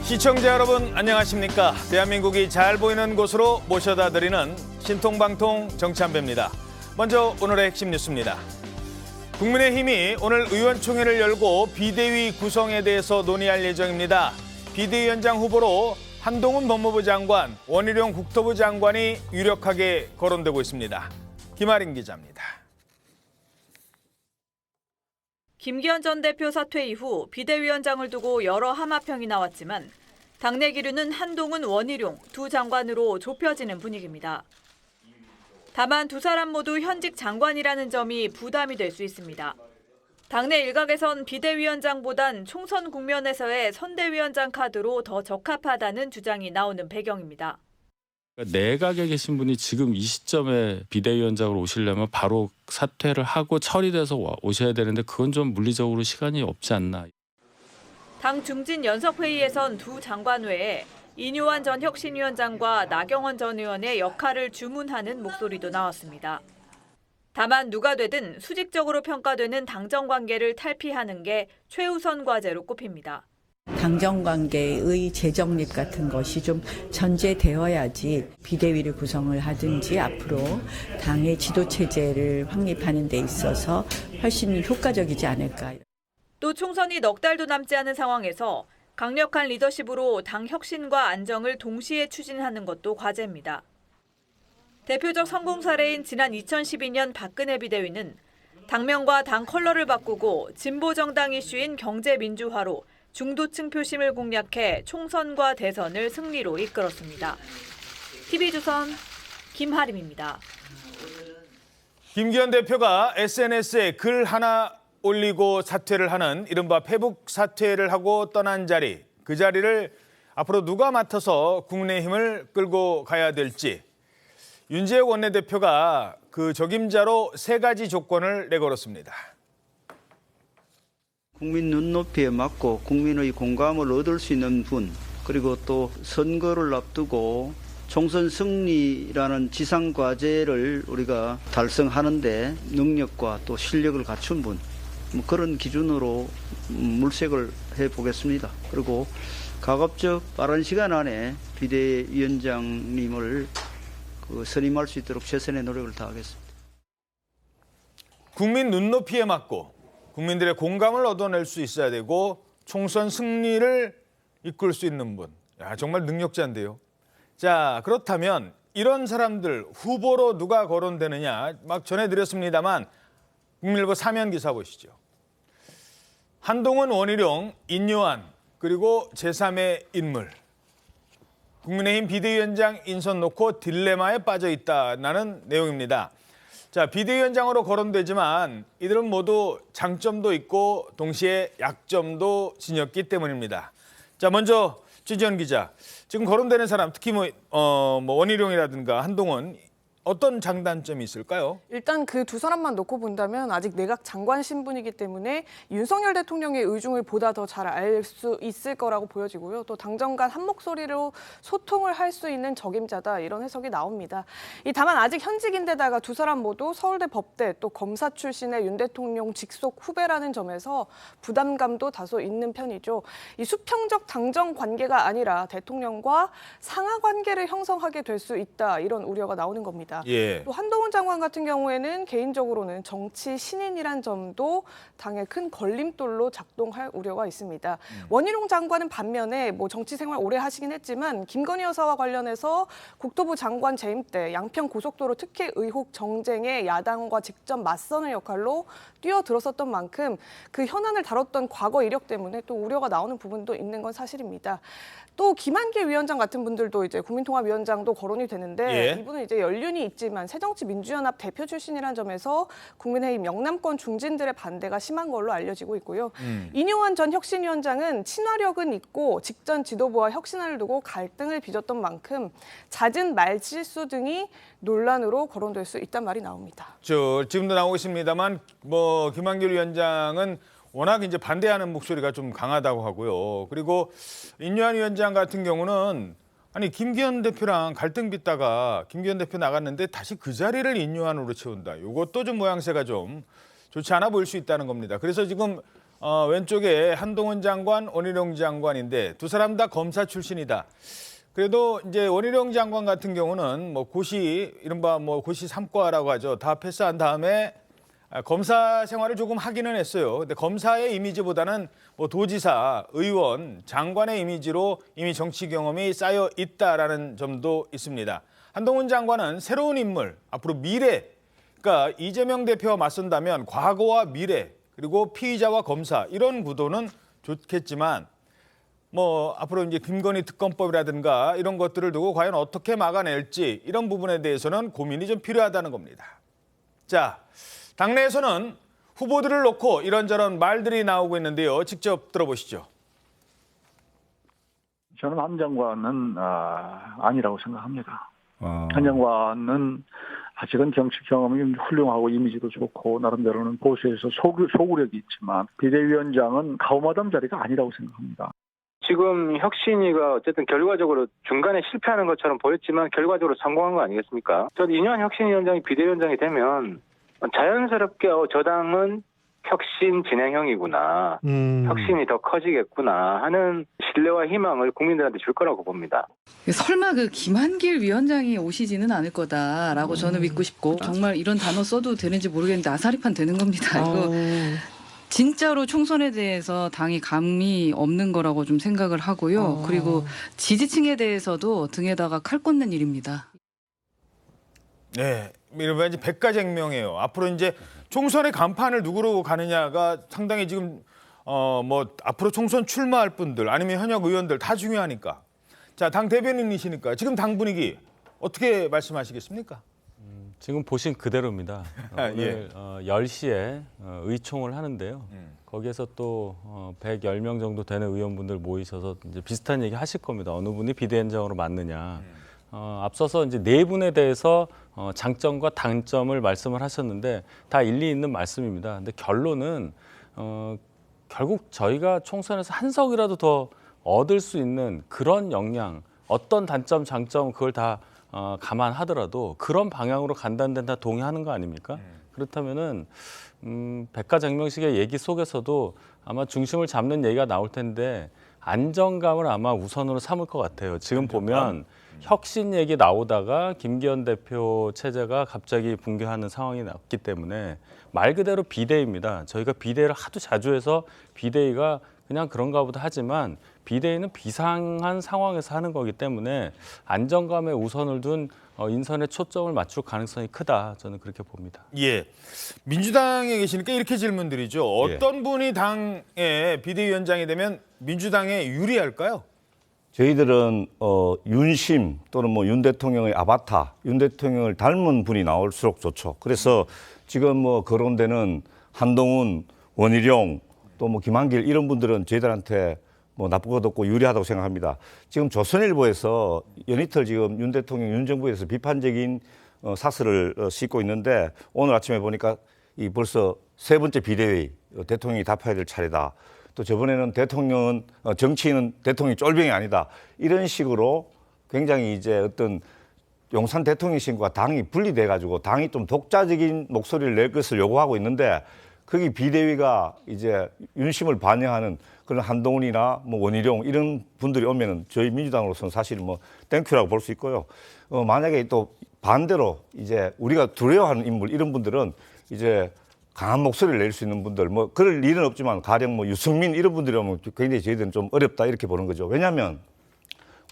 시청자 여러분 안녕하십니까? 대한민국이 잘 보이는 곳으로 모셔다 드리는 신통방통 정찬배입니다. 먼저 오늘의 핵심 뉴스입니다. 국민의힘이 오늘 의원총회를 열고 비대위 구성에 대해서 논의할 예정입니다. 비대위원장 후보로 한동훈 법무부 장관, 원희룡 국토부 장관이 유력하게 거론되고 있습니다. 김아린 기자입니다. 김기현 전 대표 사퇴 이후 비대위원장을 두고 여러 함합평이 나왔지만 당내 기류는 한동훈, 원희룡 두 장관으로 좁혀지는 분위기입니다. 다만 두 사람 모두 현직 장관이라는 점이 부담이 될 수 있습니다. 당내 일각에선 비대위원장보단 총선 국면에서의 선대위원장 카드로 더 적합하다는 주장이 나오는 배경입니다. 내각에 계신 분이 지금 이 시점에 비대위원장으로 오시려면 바로 사퇴를 하고 처리돼서 오셔야 되는데 그건 좀 물리적으로 시간이 없지 않나. 당 중진 연석회의에선 두 장관 외에 인요한 전 혁신위원장과 나경원 전 의원의 역할을 주문하는 목소리도 나왔습니다. 다만 누가 되든 수직적으로 평가되는 당정 관계를 탈피하는 게 최우선 과제로 꼽힙니다. 당정 관계의 재정립 같은 것이 좀 전제되어야지 비대위를 구성을 하든지 앞으로 당의 지도 체제를 확립하는 데 있어서 훨씬 효과적이지 않을까. 또 총선이 넉 달도 남지 않은 상황에서 강력한 리더십으로 당 혁신과 안정을 동시에 추진하는 것도 과제입니다. 대표적 성공 사례인 지난 2012년 박근혜 비대위는 당명과 당 컬러를 바꾸고 진보 정당 이슈인 경제민주화로 중도층 표심을 공략해 총선과 대선을 승리로 이끌었습니다. TV조선 김하림입니다. 김기현 대표가 SNS에 글 하나 올리고 사퇴를 하는 이른바 페북 사퇴를 하고 떠난 자리, 그 자리를 앞으로 누가 맡아서 국민의힘을 끌고 가야 될지 윤재욱 원내대표가 그 적임자로 3가지 조건을 내걸었습니다. 국민 눈높이에 맞고 국민의 공감을 얻을 수 있는 분, 그리고 또 선거를 앞두고 총선 승리라는 지상과제를 우리가 달성하는데 능력과 또 실력을 갖춘 분, 그런 기준으로 물색을 해보겠습니다. 그리고 가급적 빠른 시간 안에 비대위원장님을 선임할 수 있도록 최선의 노력을 다하겠습니다. 국민 눈높이에 맞고 국민들의 공감을 얻어낼 수 있어야 되고 총선 승리를 이끌 수 있는 분. 야, 정말 능력자인데요. 자, 그렇다면 이런 사람들 후보로 누가 거론되느냐 막 전해드렸습니다만 국민일보 사면 기사 보시죠. 한동훈, 원희룡, 인요한 그리고 제3의 인물. 국민의힘 비대위원장 인선 놓고 딜레마에 빠져 있다는 내용입니다. 자, 비대위원장으로 거론되지만 이들은 모두 장점도 있고 동시에 약점도 지녔기 때문입니다. 자, 먼저 최지연 기자. 지금 거론되는 사람 특히 원희룡이라든가 한동훈 어떤 장단점이 있을까요? 일단 그 두 사람만 놓고 본다면 아직 내각 장관 신분이기 때문에 윤석열 대통령의 의중을 보다 더 잘 알 수 있을 거라고 보여지고요. 또 당정 간 한 목소리로 소통을 할 수 있는 적임자다 이런 해석이 나옵니다. 다만 아직 현직인데다가 두 사람 모두 서울대 법대 또 검사 출신의 윤 대통령 직속 후배라는 점에서 부담감도 다소 있는 편이죠. 이 수평적 당정 관계가 아니라 대통령과 상하 관계를 형성하게 될 수 있다 이런 우려가 나오는 겁니다. 예. 또 한동훈 장관 같은 경우에는 개인적으로는 정치 신인이란 점도 당의 큰 걸림돌로 작동할 우려가 있습니다. 원희룡 장관은 반면에 정치 생활 오래 하시긴 했지만 김건희 여사와 관련해서 국토부 장관 재임 때 양평 고속도로 특혜 의혹 정쟁에 야당과 직접 맞서는 역할로 뛰어들었었던 만큼 그 현안을 다뤘던 과거 이력 때문에 또 우려가 나오는 부분도 있는 건 사실입니다. 또 김한길 위원장 같은 분들도 이제 국민통합위원장도 거론이 되는데 이분은 이제 연륜이 있지만 새정치민주연합 대표 출신이라는 점에서 국민의힘 영남권 중진들의 반대가 심한 걸로 알려지고 있고요. 인요한 전 혁신위원장은 친화력은 있고 직전 지도부와 혁신안을 두고 갈등을 빚었던 만큼 잦은 말실수 등이 논란으로 거론될 수 있단 말이 나옵니다. 지금도 나오고 있습니다만 김한길 위원장은 워낙 이제 반대하는 목소리가 좀 강하다고 하고요. 그리고 인요한 위원장 같은 경우는 아니 김기현 대표랑 갈등 빚다가 김기현 대표 나갔는데 다시 그 자리를 인요한으로 채운다. 이것도 좀 모양새가 좀 좋지 않아 보일 수 있다는 겁니다. 그래서 지금 왼쪽에 한동훈 장관, 원희룡 장관인데 두 사람 다 검사 출신이다. 그래도 이제 원희룡 장관 같은 경우는 뭐 고시 이른바 뭐 고시 3과라고 하죠. 다 패스한 다음에 검사 생활을 조금 하기는 했어요. 근데 검사의 이미지보다는 뭐 도지사, 의원, 장관의 이미지로 이미 정치 경험이 쌓여 있다라는 점도 있습니다. 한동훈 장관은 새로운 인물, 앞으로 미래, 그러니까 이재명 대표와 맞선다면 과거와 미래, 그리고 피의자와 검사 이런 구도는 좋겠지만 뭐 앞으로 이제 김건희 특검법이라든가 이런 것들을 두고 과연 어떻게 막아낼지 이런 부분에 대해서는 고민이 좀 필요하다는 겁니다. 자, 당내에서는 후보들을 놓고 이런저런 말들이 나오고 있는데요. 직접 들어보시죠. 저는 한 장관은 아니라고 생각합니다. 한 장관은 아직은 정치 경험이 훌륭하고 이미지도 좋고 나름대로는 보수에서 소구력이 있지만 비대위원장은 가오마담 자리가 아니라고 생각합니다. 지금 혁신위가 어쨌든 결과적으로 중간에 실패하는 것처럼 보였지만 결과적으로 성공한 거 아니겠습니까? 저는 이뇨한 혁신위원장이 비대위원장이 되면 자연스럽게 저 당은 혁신 진행형이구나, 혁신이 더 커지겠구나 하는 신뢰와 희망을 국민들한테 줄 거라고 봅니다. 설마 그 김한길 위원장이 오시지는 않을 거다라고 저는 믿고 싶고, 정말 이런 단어 써도 되는지 모르겠는데 아사리판 되는 겁니다. 이거 진짜로 총선에 대해서 당이 감이 없는 거라고 좀 생각을 하고요. 그리고 지지층에 대해서도 등에다가 칼 꽂는 일입니다. 네, 이러면 이제 백가쟁명이에요. 앞으로 이제 총선의 간판을 누구로 가느냐가 상당히 지금 뭐 앞으로 총선 출마할 분들 아니면 현역 의원들 다 중요하니까. 자, 당 대변인이시니까 지금 당 분위기 어떻게 말씀하시겠습니까? 지금 보신 그대로입니다. 예. 오늘 10시에 의총을 하는데요. 거기에서 또 110명 정도 되는 의원분들 모이셔서 이제 비슷한 얘기 하실 겁니다. 어느 분이 비대위원장으로 맞느냐. 앞서서 이제 네 분에 대해서 장점과 단점을 말씀을 하셨는데 다 일리 있는 말씀입니다. 근데 결론은 결국 저희가 총선에서 한 석이라도 더 얻을 수 있는 그런 역량, 어떤 단점, 장점 그걸 다 감안하더라도 그런 방향으로 간다는 데는 다 동의하는 거 아닙니까? 그렇다면은 백가쟁명식의 얘기 속에서도 아마 중심을 잡는 얘기가 나올 텐데 안정감을 아마 우선으로 삼을 것 같아요. 지금 보면 혁신 얘기 나오다가 김기현 대표 체제가 갑자기 붕괴하는 상황이 났기 때문에 말 그대로 비대위입니다. 저희가 비대위를 하도 자주 해서 비대위가 그냥 그런가 보다 하지만 비대위는 비상한 상황에서 하는 거기 때문에 안정감에 우선을 둔 인선에 초점을 맞출 가능성이 크다. 저는 그렇게 봅니다. 예, 민주당에 계시니까 이렇게 질문드리죠. 어떤 분이 당의 비대위원장이 되면 민주당에 유리할까요? 저희들은 윤심 또는 뭐 윤 대통령의 아바타, 윤 대통령을 닮은 분이 나올수록 좋죠. 그래서 지금 뭐 거론되는 한동훈, 원희룡, 또 뭐 김한길 이런 분들은 저희들한테 뭐 나쁜 것 없고 유리하다고 생각합니다. 지금 조선일보에서 연이틀 지금 윤 대통령, 윤 정부에서 비판적인 사설을 싣고 있는데 오늘 아침에 보니까 이 벌써 세 번째 비대위 대통령이 답해야 될 차례다. 또 저번에는 대통령은 정치인은 대통령이 쫄병이 아니다. 이런 식으로 굉장히 이제 어떤 용산 대통령실과 당이 분리돼 가지고 당이 좀 독자적인 목소리를 낼 것을 요구하고 있는데 거기 비대위가 이제 윤심을 반영하는 그런 한동훈이나 뭐 원희룡 이런 분들이 오면은 저희 민주당으로서는 사실 뭐 땡큐라고 볼 수 있고요. 만약에 또 반대로 이제 우리가 두려워하는 인물 이런 분들은 이제 강한 목소리를 낼 수 있는 분들 뭐 그럴 일은 없지만 가령 뭐 유승민 이런 분들이 오면 굉장히 저희들은 좀 어렵다 이렇게 보는 거죠. 왜냐하면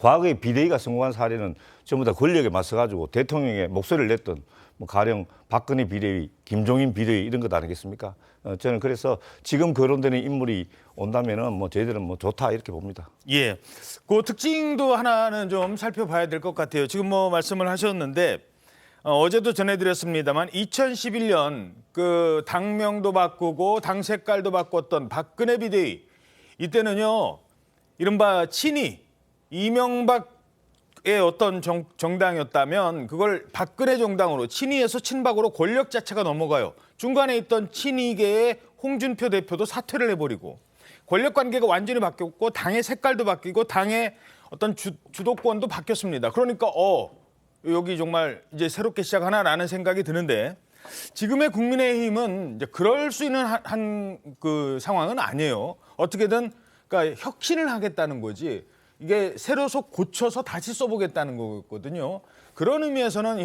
과거에 비대위가 성공한 사례는 전부 다 권력에 맞서가지고 대통령의 목소리를 냈던 뭐 가령 박근혜 비대위, 김종인 비대위 이런 것 아니겠습니까? 저는 그래서 지금 거론되는 인물이 온다면은 뭐 저희들은 뭐 좋다 이렇게 봅니다. 예, 그 특징도 하나는 좀 살펴봐야 될 것 같아요. 지금 뭐 말씀을 하셨는데 어제도 전해드렸습니다만 2011년 그 당명도 바꾸고 당 색깔도 바꿨던 박근혜 비대위 이때는요 이른바 친이 이명박의 어떤 정당이었다면 그걸 박근혜 정당으로 친이에서 친박으로 권력 자체가 넘어가요. 중간에 있던 친이계의 홍준표 대표도 사퇴를 해버리고 권력 관계가 완전히 바뀌었고 당의 색깔도 바뀌고 당의 어떤 주도권도 바뀌었습니다. 그러니까 여기 정말 이제 새롭게 시작하나라는 생각이 드는데 지금의 국민의힘은 이제 그럴 수 있는 그 상황은 아니에요. 어떻게든 그러니까 혁신을 하겠다는 거지. 이게 새로서 고쳐서 다시 써보겠다는 거거든요. 그런 의미에서는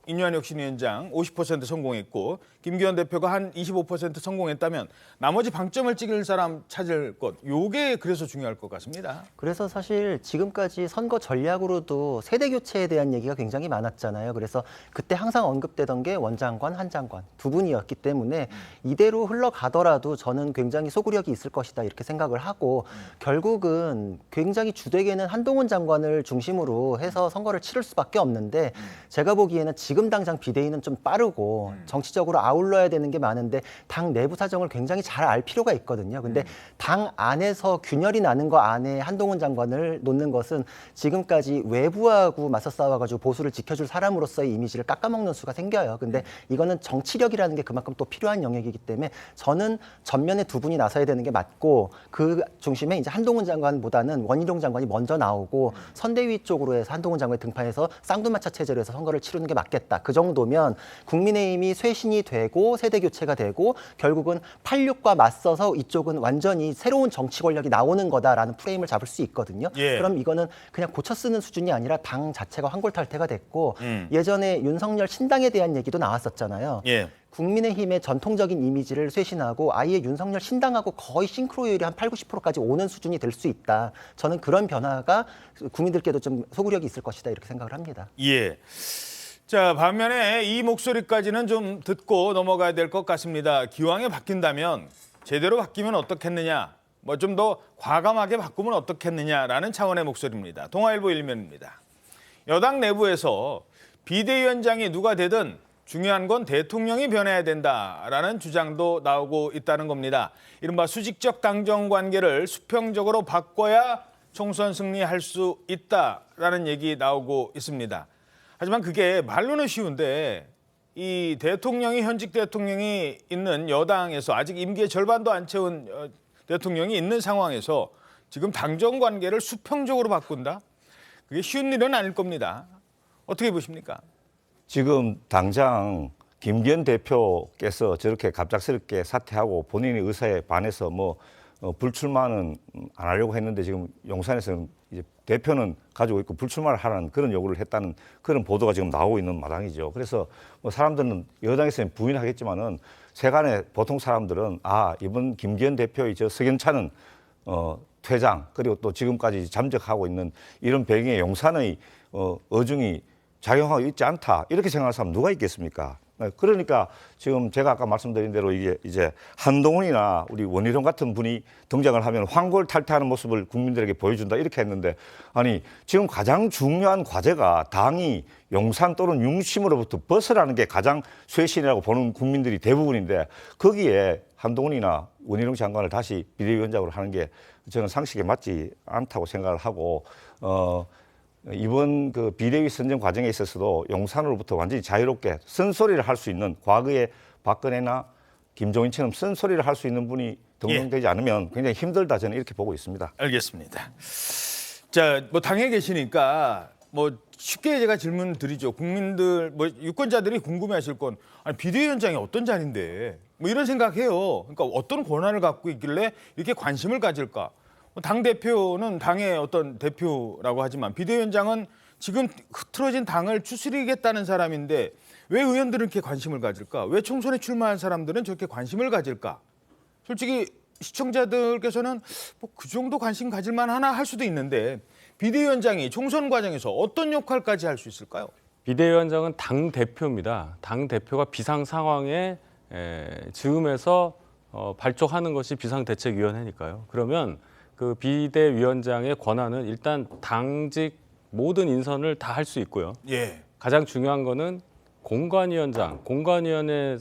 인유한 혁신위원장 50% 성공했고 김기현 대표가 한 25% 성공했다면 나머지 방점을 찍을 사람 찾을 것, 요게 그래서 중요할 것 같습니다. 그래서 사실 지금까지 선거 전략으로도 세대 교체에 대한 얘기가 굉장히 많았잖아요. 그래서 그때 항상 언급되던 게 원장관, 한장관 두 분이었기 때문에 이대로 흘러가더라도 저는 굉장히 소구력이 있을 것이다 이렇게 생각을 하고 결국은 굉장히 주되게는 한동훈 장관을 중심으로 해서 선거를 치를 수밖에 없는데 제가 보기에는 지금 당장 비대위는 좀 빠르고 정치적으로 아울러야 되는 게 많은데 당 내부 사정을 굉장히 잘 알 필요가 있거든요. 근데 당 안에서 균열이 나는 거 안에 한동훈 장관을 놓는 것은 지금까지 외부하고 맞서 싸워가지고 보수를 지켜줄 사람으로서의 이미지를 깎아먹는 수가 생겨요. 근데 이거는 정치력이라는 게 그만큼 또 필요한 영역이기 때문에 저는 전면에 두 분이 나서야 되는 게 맞고 그 중심에 이제 한동훈 장관보다는 원희룡 장관이 먼저 나오고 선대위 쪽으로 해서 한동훈 장관이 등판해서 쌍두마차 체제로 해서 선거를 치르는 게 맞겠다. 그 정도면 국민의힘이 쇄신이 되고 세대 교체가 되고 결국은 86과 맞서서 이쪽은 완전히 새로운 정치 권력이 나오는 거다라는 프레임을 잡을 수 있거든요. 예. 그럼 이거는 그냥 고쳐 쓰는 수준이 아니라 당 자체가 환골탈태가 됐고 예전에 윤석열 신당에 대한 얘기도 나왔었잖아요. 예. 국민의힘의 전통적인 이미지를 쇄신하고 아예 윤석열 신당하고 거의 싱크로율이 한 80~90%까지 오는 수준이 될 수 있다. 저는 그런 변화가 국민들께도 좀 소구력이 있을 것이다 이렇게 생각을 합니다. 예. 자, 반면에 이 목소리까지는 좀 듣고 넘어가야 될 것 같습니다. 기왕에 바뀐다면 제대로 바뀌면 어떻겠느냐, 뭐 좀 더 과감하게 바꾸면 어떻겠느냐라는 차원의 목소리입니다. 동아일보 일면입니다. 여당 내부에서 비대위원장이 누가 되든 중요한 건 대통령이 변해야 된다라는 주장도 나오고 있다는 겁니다. 이른바 수직적 당정 관계를 수평적으로 바꿔야 총선 승리할 수 있다라는 얘기 나오고 있습니다. 하지만 그게 말로는 쉬운데 이 대통령이 현직 대통령이 있는 여당에서 아직 임기의 절반도 안 채운 대통령이 있는 상황에서 지금 당정 관계를 수평적으로 바꾼다? 그게 쉬운 일은 아닐 겁니다. 어떻게 보십니까? 지금 당장 김기현 대표께서 저렇게 갑작스럽게 사퇴하고 본인의 의사에 반해서 불출마는 안 하려고 했는데 지금 용산에서는 이제 대표는 가지고 있고 불출마를 하라는 그런 요구를 했다는 그런 보도가 지금 나오고 있는 마당이죠. 그래서 사람들은 여당에서는 부인하겠지만은 세간의 보통 사람들은 이번 김기현 대표의 저 석연찮은 퇴장 그리고 또 지금까지 잠적하고 있는 이런 배경에 용산의 어중이 작용하고 있지 않다 이렇게 생각하는 사람 누가 있겠습니까? 그러니까 지금 제가 아까 말씀드린 대로 이게 이제 한동훈이나 우리 원희룡 같은 분이 등장을 하면 환골탈태하는 모습을 국민들에게 보여준다 이렇게 했는데 아니 지금 가장 중요한 과제가 당이 용산 또는 융심으로부터 벗어나는 게 가장 쇄신이라고 보는 국민들이 대부분인데 거기에 한동훈이나 원희룡 장관을 다시 비대위원장으로 하는 게 저는 상식에 맞지 않다고 생각을 하고 이번 그 비대위 선정 과정에 있어서도 용산으로부터 완전히 자유롭게 쓴소리를 할 수 있는 과거의 박근혜나 김종인처럼 쓴소리를 할 수 있는 분이 등록되지 않으면 굉장히 힘들다 저는 이렇게 보고 있습니다. 알겠습니다. 자, 당에 계시니까 쉽게 제가 질문 드리죠. 국민들 유권자들이 궁금해하실 건 아니 비대위원장이 어떤 자리인데 이런 생각해요. 그러니까 어떤 권한을 갖고 있길래 이렇게 관심을 가질까? 당대표는 당의 어떤 대표라고 하지만 비대위원장은 지금 흐트러진 당을 추스리겠다는 사람인데 왜 의원들은 이렇게 관심을 가질까? 왜 총선에 출마한 사람들은 저렇게 관심을 가질까? 솔직히 시청자들께서는 그 정도 관심 가질만 하나 할 수도 있는데 비대위원장이 총선 과정에서 어떤 역할까지 할 수 있을까요? 비대위원장은 당대표입니다. 당대표가 비상 상황에 즈음에서 발족하는 것이 비상대책위원회니까요. 그러면 그 비대위원장의 권한은 일단 당직 모든 인선을 다 할 수 있고요. 예. 가장 중요한 거는 공관위원회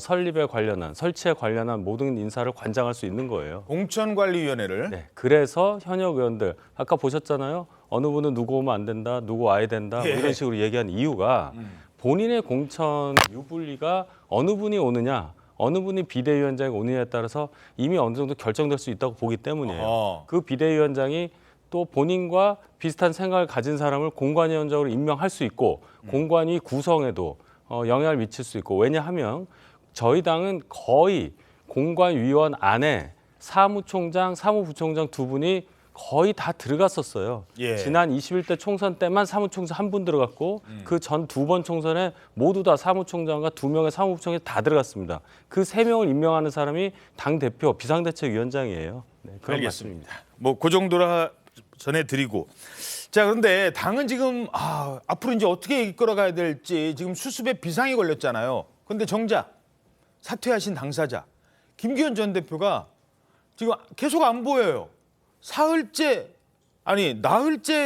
설립에 관련한 설치에 관련한 모든 인사를 관장할 수 있는 거예요. 공천관리위원회를. 네. 그래서 현역 의원들 아까 보셨잖아요. 어느 분은 누구 오면 안 된다, 누구 와야 된다 이런 식으로 얘기한 이유가 본인의 공천 유불리가 어느 분이 오느냐. 어느 분이 비대위원장이 오느냐에 따라서 이미 어느 정도 결정될 수 있다고 보기 때문이에요. 그 비대위원장이 또 본인과 비슷한 생각을 가진 사람을 공관위원장으로 임명할 수 있고 공관위 구성에도 영향을 미칠 수 있고 왜냐하면 저희 당은 거의 공관위원 안에 사무총장, 사무부총장 두 분이 거의 다 들어갔었어요. 예. 지난 21대 총선 때만 사무총장 한 분 들어갔고 그 전 두 번 총선에 모두 다 사무총장과 2명의 사무부총장이 다 들어갔습니다. 그 3명을 임명하는 사람이 당대표 비상대책위원장이에요. 네, 그런 알겠습니다. 뭐 그 정도라 전해드리고. 자, 그런데 당은 지금 앞으로 이제 어떻게 이끌어가야 될지 지금 수습에 비상이 걸렸잖아요. 그런데 정작 사퇴하신 당사자 김기현 전 대표가 지금 계속 안 보여요. 나흘째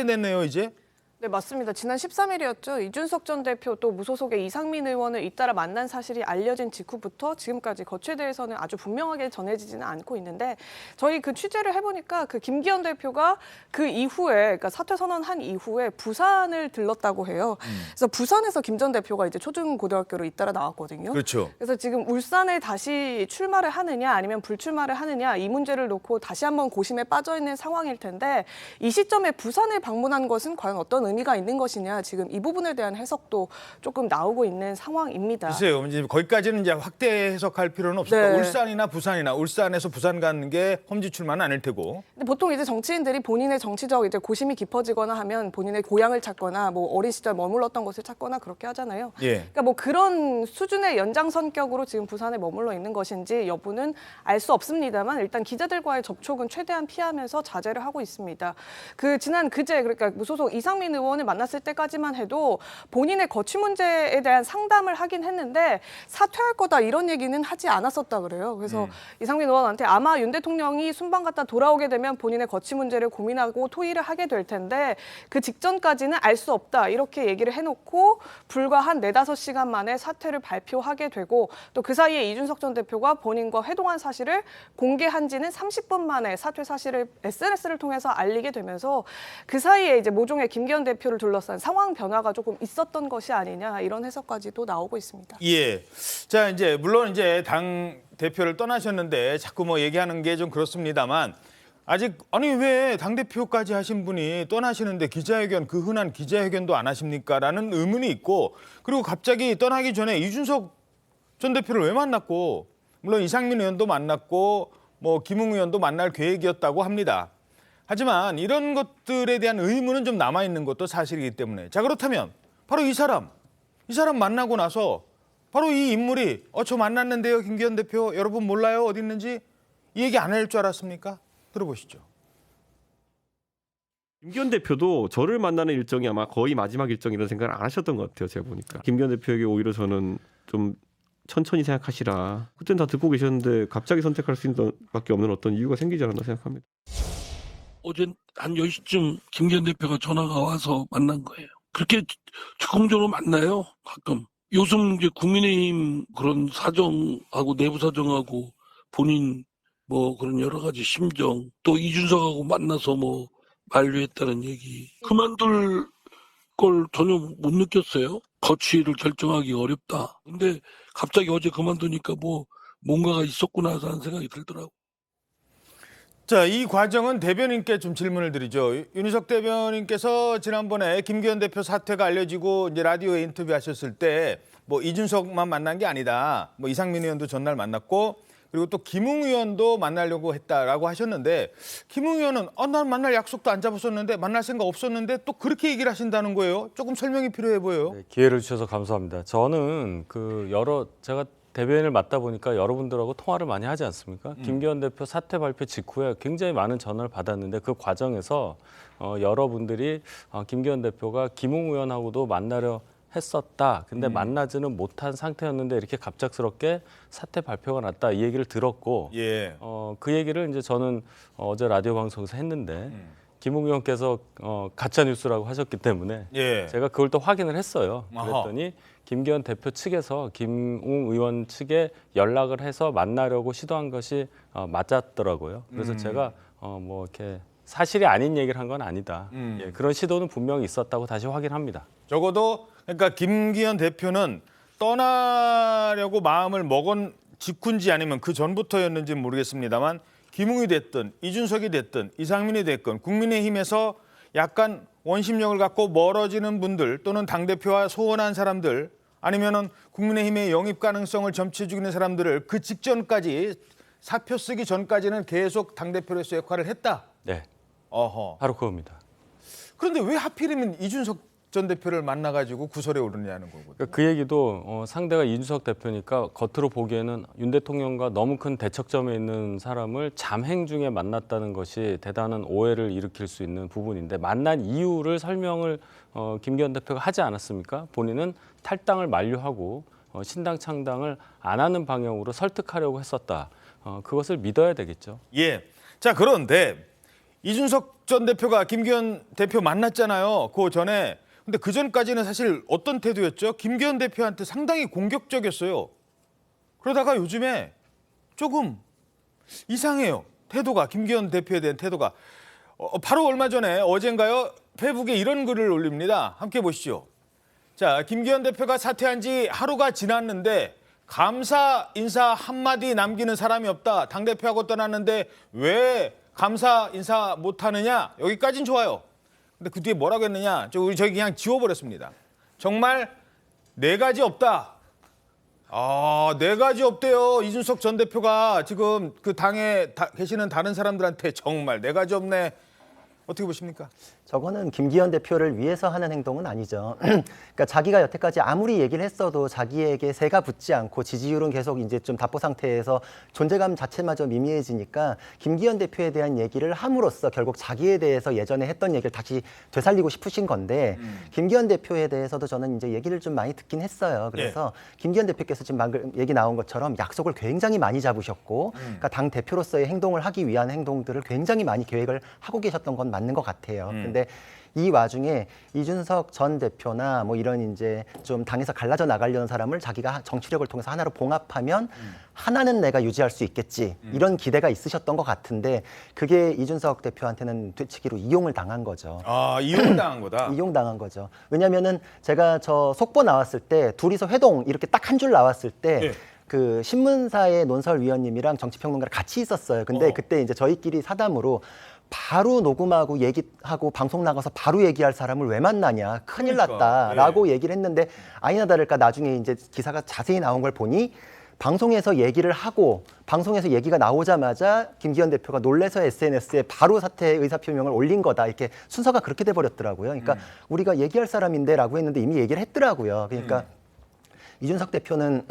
냈네요, 이제. 네, 맞습니다. 지난 13일이었죠. 이준석 전 대표 또 무소속의 이상민 의원을 잇따라 만난 사실이 알려진 직후부터 지금까지 거취에 대해서는 아주 분명하게 전해지지는 않고 있는데 저희 그 취재를 해보니까 그 김기현 대표가 그 이후에 그러니까 사퇴 선언한 이후에 부산을 들렀다고 해요. 그래서 부산에서 김 전 대표가 이제 초중고등학교를 잇따라 나왔거든요. 그렇죠. 그래서 지금 울산에 다시 출마를 하느냐 아니면 불출마를 하느냐 이 문제를 놓고 다시 한번 고심에 빠져 있는 상황일 텐데 이 시점에 부산을 방문한 것은 과연 어떤 의미가 있는 것이냐 지금 이 부분에 대한 해석도 조금 나오고 있는 상황입니다. 글쎄요, 이제 거기까지는 이제 확대 해석할 필요는 없을 거예요. 네. 울산이나 부산이나 울산에서 부산 가는 게 험지 출마는 아닐 테고. 근데 보통 이제 정치인들이 본인의 정치적 이제 고심이 깊어지거나 하면 본인의 고향을 찾거나 뭐 어린 시절 머물렀던 곳을 찾거나 그렇게 하잖아요. 예. 그러니까 뭐 그런 수준의 연장선격으로 지금 부산에 머물러 있는 것인지 여부는 알 수 없습니다만 일단 기자들과의 접촉은 최대한 피하면서 자제를 하고 있습니다. 그 지난 그제 그러니까 무소속 이상민 의원을 만났을 때까지만 해도 본인의 거취 문제에 대한 상담을 하긴 했는데 사퇴할 거다 이런 얘기는 하지 않았었다 그래요. 그래서 이상민 의원한테 아마 윤 대통령이 순방 갔다 돌아오게 되면 본인의 거취 문제를 고민하고 토의를 하게 될 텐데 그 직전까지는 알 수 없다 이렇게 얘기를 해놓고 불과 한 4-5시간 만에 사퇴를 발표하게 되고 또 그 사이에 이준석 전 대표가 본인과 회동한 사실을 공개한 지는 30분 만에 사퇴 사실을 SNS를 통해서 알리게 되면서 그 사이에 이제 모종의 김기현 대표를 둘러싼 상황 변화가 조금 있었던 것이 아니냐 이런 해석까지도 나오고 있습니다. 예. 자, 이제 물론 이제 당 대표를 떠나셨는데 자꾸 뭐 얘기하는 게 좀 그렇습니다만 아직 왜 당 대표까지 하신 분이 떠나시는데 기자회견 그 흔한 기자회견도 안 하십니까라는 의문이 있고 그리고 갑자기 떠나기 전에 이준석 전 대표를 왜 만났고 물론 이상민 의원도 만났고 뭐 김웅 의원도 만날 계획이었다고 합니다. 하지만 이런 것들에 대한 의문은 좀 남아있는 것도 사실이기 때문에 자 그렇다면 바로 이 사람 만나고 나서 바로 이 인물이 저 만났는데요 김기현 대표 여러분 몰라요 어디 있는지 이 얘기 안 할 줄 알았습니까? 들어보시죠. 김기현 대표도 저를 만나는 일정이 아마 거의 마지막 일정이라는 생각을 안 하셨던 것 같아요. 제가 보니까 김기현 대표에게 오히려 저는 좀 천천히 생각하시라. 그때는 다 듣고 계셨는데 갑자기 선택할 수 있는 밖에 없는 어떤 이유가 생기지 않았나 생각합니다. 어제 한 10시쯤 김기현 대표가 전화가 와서 만난 거예요. 그렇게 즉흥적으로 만나요, 가끔. 요즘 이제 국민의힘 그런 사정하고 내부 사정하고 본인 뭐 그런 여러 가지 심정, 또 이준석하고 만나서 뭐 만류했다는 얘기. 그만둘 걸 전혀 못 느꼈어요. 거취를 결정하기 어렵다. 근데 갑자기 어제 그만두니까 뭐 뭔가가 있었구나 하는 생각이 들더라고. 자, 이 과정은 대변인께 좀 질문을 드리죠. 윤희석 대변인께서 지난번에 김기현 대표 사퇴가 알려지고 이제 라디오에 인터뷰하셨을 때 뭐 이준석만 만난 게 아니다. 뭐 이상민 의원도 전날 만났고 그리고 또 김웅 의원도 만나려고 했다라고 하셨는데 김웅 의원은 난 만날 약속도 안 잡았었는데 만날 생각 없었는데 또 그렇게 얘기를 하신다는 거예요. 조금 설명이 필요해 보여요. 네, 기회를 주셔서 감사합니다. 저는 제가 대변인을 맡다 보니까 여러분들하고 통화를 많이 하지 않습니까? 김기현 대표 사퇴 발표 직후에 굉장히 많은 전화를 받았는데 그 과정에서 여러분들이 김기현 대표가 김웅 의원하고도 만나려 했었다. 근데 만나지는 못한 상태였는데 이렇게 갑작스럽게 사퇴 발표가 났다. 이 얘기를 들었고 예. 그 얘기를 이제 저는 어제 라디오 방송에서 했는데 김웅 의원께서 가짜 뉴스라고 하셨기 때문에 예. 제가 그걸 또 확인을 했어요. 아하. 그랬더니 김기현 대표 측에서 김웅 의원 측에 연락을 해서 만나려고 시도한 것이 맞았더라고요. 그래서 제가 뭐 이렇게 사실이 아닌 얘기를 한 건 아니다. 예, 그런 시도는 분명히 있었다고 다시 확인합니다. 적어도 그러니까 김기현 대표는 떠나려고 마음을 먹은 직후인지 아니면 그 전부터였는지는 모르겠습니다만 김웅이 됐든 이준석이 됐든 이상민이 됐든 국민의힘에서 약간 원심력을 갖고 멀어지는 분들 또는 당대표와 소원한 사람들 아니면은 국민의힘의 영입 가능성을 점치해 주는 사람들을 그 직전까지 사표 쓰기 전까지는 계속 당대표로서 역할을 했다. 네, 어허. 바로 그겁니다. 그런데 왜 하필이면 이준석 전 대표를 만나가지고 구설에 오르냐는 거거든요. 그러니까 그 얘기도 상대가 이준석 대표니까 겉으로 보기에는 윤 대통령과 너무 큰 대척점에 있는 사람을 잠행 중에 만났다는 것이 대단한 오해를 일으킬 수 있는 부분인데 만난 이유를 설명을 김기현 대표가 하지 않았습니까? 본인은 탈당을 만료하고 신당 창당을 안 하는 방향으로 설득하려고 했었다. 그것을 믿어야 되겠죠. 예. 자, 그런데 이준석 전 대표가 김기현 대표 만났잖아요. 그 전에. 근데 그 전까지는 사실 어떤 태도였죠? 김기현 대표한테 상당히 공격적이었어요. 그러다가 요즘에 조금 이상해요. 태도가, 김기현 대표에 대한 태도가. 바로 얼마 전에 어젠가요? 페이북에 이런 글을 올립니다. 함께 보시죠. 자, 김기현 대표가 사퇴한 지 하루가 지났는데 감사 인사 한마디 남기는 사람이 없다. 당대표하고 떠났는데 왜 감사 인사 못하느냐? 여기까지는 좋아요. 근데 그 뒤에 뭐라고 했느냐? 저희 그냥 지워버렸습니다. 정말 네 가지 없다. 네 가지 없대요. 이준석 전 대표가 지금 그 당에 계시는 다른 사람들한테 정말 네 가지 없네. 어떻게 보십니까? 저거는 김기현 대표를 위해서 하는 행동은 아니죠. 그러니까 자기가 여태까지 아무리 얘기를 했어도 자기에게 새가 붙지 않고 지지율은 계속 이제 좀 답보 상태에서 존재감 자체마저 미미해지니까 김기현 대표에 대한 얘기를 함으로써 결국 자기에 대해서 예전에 했던 얘기를 다시 되살리고 싶으신 건데 김기현 대표에 대해서도 저는 이제 얘기를 좀 많이 듣긴 했어요. 그래서 김기현 대표께서 지금 방금 얘기 나온 것처럼 약속을 굉장히 많이 잡으셨고 그러니까 당 대표로서의 행동을 하기 위한 행동들을 굉장히 많이 계획을 하고 계셨던 건 맞는 것 같아요. 근데 이 와중에 이준석 전 대표나 뭐 이런 이제 좀 당에서 갈라져 나가려는 사람을 자기가 정치력을 통해서 하나로 봉합하면 하나는 내가 유지할 수 있겠지 이런 기대가 있으셨던 것 같은데 그게 이준석 대표한테는 되치기로 이용을 당한 거죠. 이용당한 거다. 이용당한 거죠. 왜냐면은 제가 저 속보 나왔을 때 둘이서 회동 이렇게 딱 한 줄 나왔을 때 그 신문사의 논설위원님이랑 정치평론가랑 같이 있었어요. 근데 그때 이제 저희끼리 사담으로 바로 녹음하고 얘기하고 방송 나가서 바로 얘기할 사람을 왜 만나냐. 큰일 났다라고 얘기를 했는데 아니나 다를까 나중에 이제 기사가 자세히 나온 걸 보니 방송에서 얘기를 하고 방송에서 얘기가 나오자마자 김기현 대표가 놀래서 SNS에 바로 사퇴 의사표명을 올린 거다. 이렇게 순서가 그렇게 돼버렸더라고요. 그러니까 우리가 얘기할 사람인데라고 했는데 이미 얘기를 했더라고요. 그러니까 이준석 대표는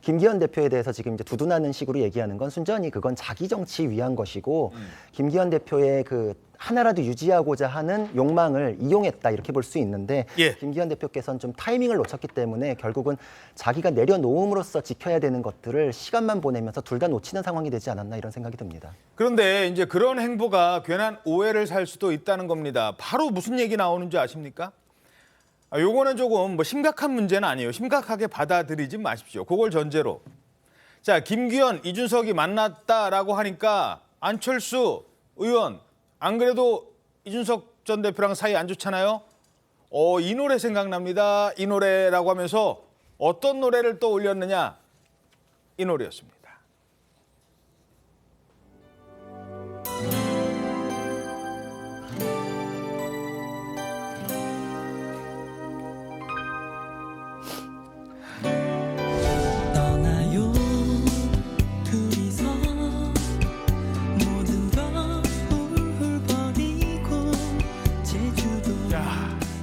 김기현 대표에 대해서 지금 이제 두둔하는 식으로 얘기하는 건 순전히 그건 자기 정치 위한 것이고 김기현 대표의 그 하나라도 유지하고자 하는 욕망을 이용했다 이렇게 볼 수 있는데 김기현 대표께서는 좀 타이밍을 놓쳤기 때문에 결국은 자기가 내려놓음으로써 지켜야 되는 것들을 시간만 보내면서 둘 다 놓치는 상황이 되지 않았나 이런 생각이 듭니다. 그런데 이제 그런 행보가 괜한 오해를 살 수도 있다는 겁니다. 바로 무슨 얘기 나오는지 아십니까? 요거는 조금 뭐 심각한 문제는 아니에요. 심각하게 받아들이지 마십시오. 그걸 전제로. 자, 김기현, 이준석이 만났다라고 하니까 안철수 의원, 안 그래도 이준석 전 대표랑 사이 안 좋잖아요. 이 노래 생각납니다. 이 노래라고 하면서 어떤 노래를 또 올렸느냐? 이 노래였습니다.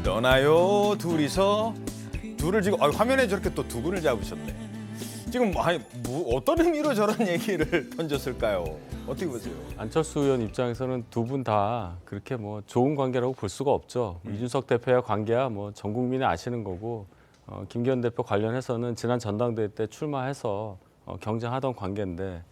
떠나요 둘이서 둘을 지금 화면에 저렇게 또 두 분을 잡으셨네. 지금 어떤 의미로 저런 얘기를 던졌을까요? 어떻게 보세요? 안철수 의원 입장에서는 두 분 다 그렇게 뭐 좋은 관계라고 볼 수가 없죠. 이준석 대표의 관계야 뭐 전 국민이 아시는 거고 김기현 대표 관련해서는 지난 전당대회 때 출마해서 경쟁하던 관계인데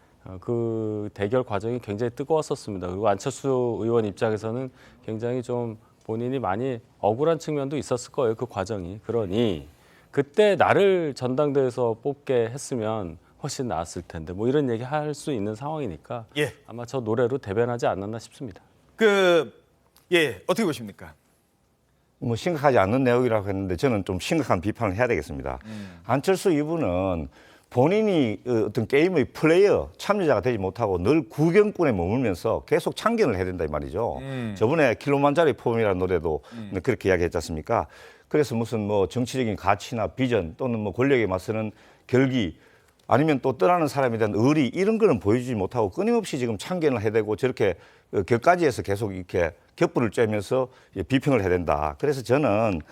그 대결 과정이 굉장히 뜨거웠었습니다. 그리고 안철수 의원 입장에서는 굉장히 좀 본인이 많이 억울한 측면도 있었을 거예요. 그 과정이. 그러니 그때 나를 전당대회에서 뽑게 했으면 훨씬 나았을 텐데 뭐 이런 얘기 할 수 있는 상황이니까 아마 저 노래로 대변하지 않았나 싶습니다. 어떻게 보십니까? 뭐 심각하지 않는 내용이라고 했는데 저는 좀 심각한 비판을 해야 되겠습니다. 안철수 이분은 본인이 어떤 게임의 플레이어, 참여자가 되지 못하고 늘 구경꾼에 머물면서 계속 참견을 해야 된다 이 말이죠. 저번에 킬로만자리 폼이라는 노래도 그렇게 이야기했지 않습니까? 그래서 무슨 뭐 정치적인 가치나 비전 또는 뭐 권력에 맞서는 결기 아니면 또 떠나는 사람에 대한 의리 이런 거는 보여주지 못하고 끊임없이 지금 참견을 해대고 저렇게 격까지 해서 계속 이렇게 격불을 쬐면서 비평을 해야 된다. 그래서 저는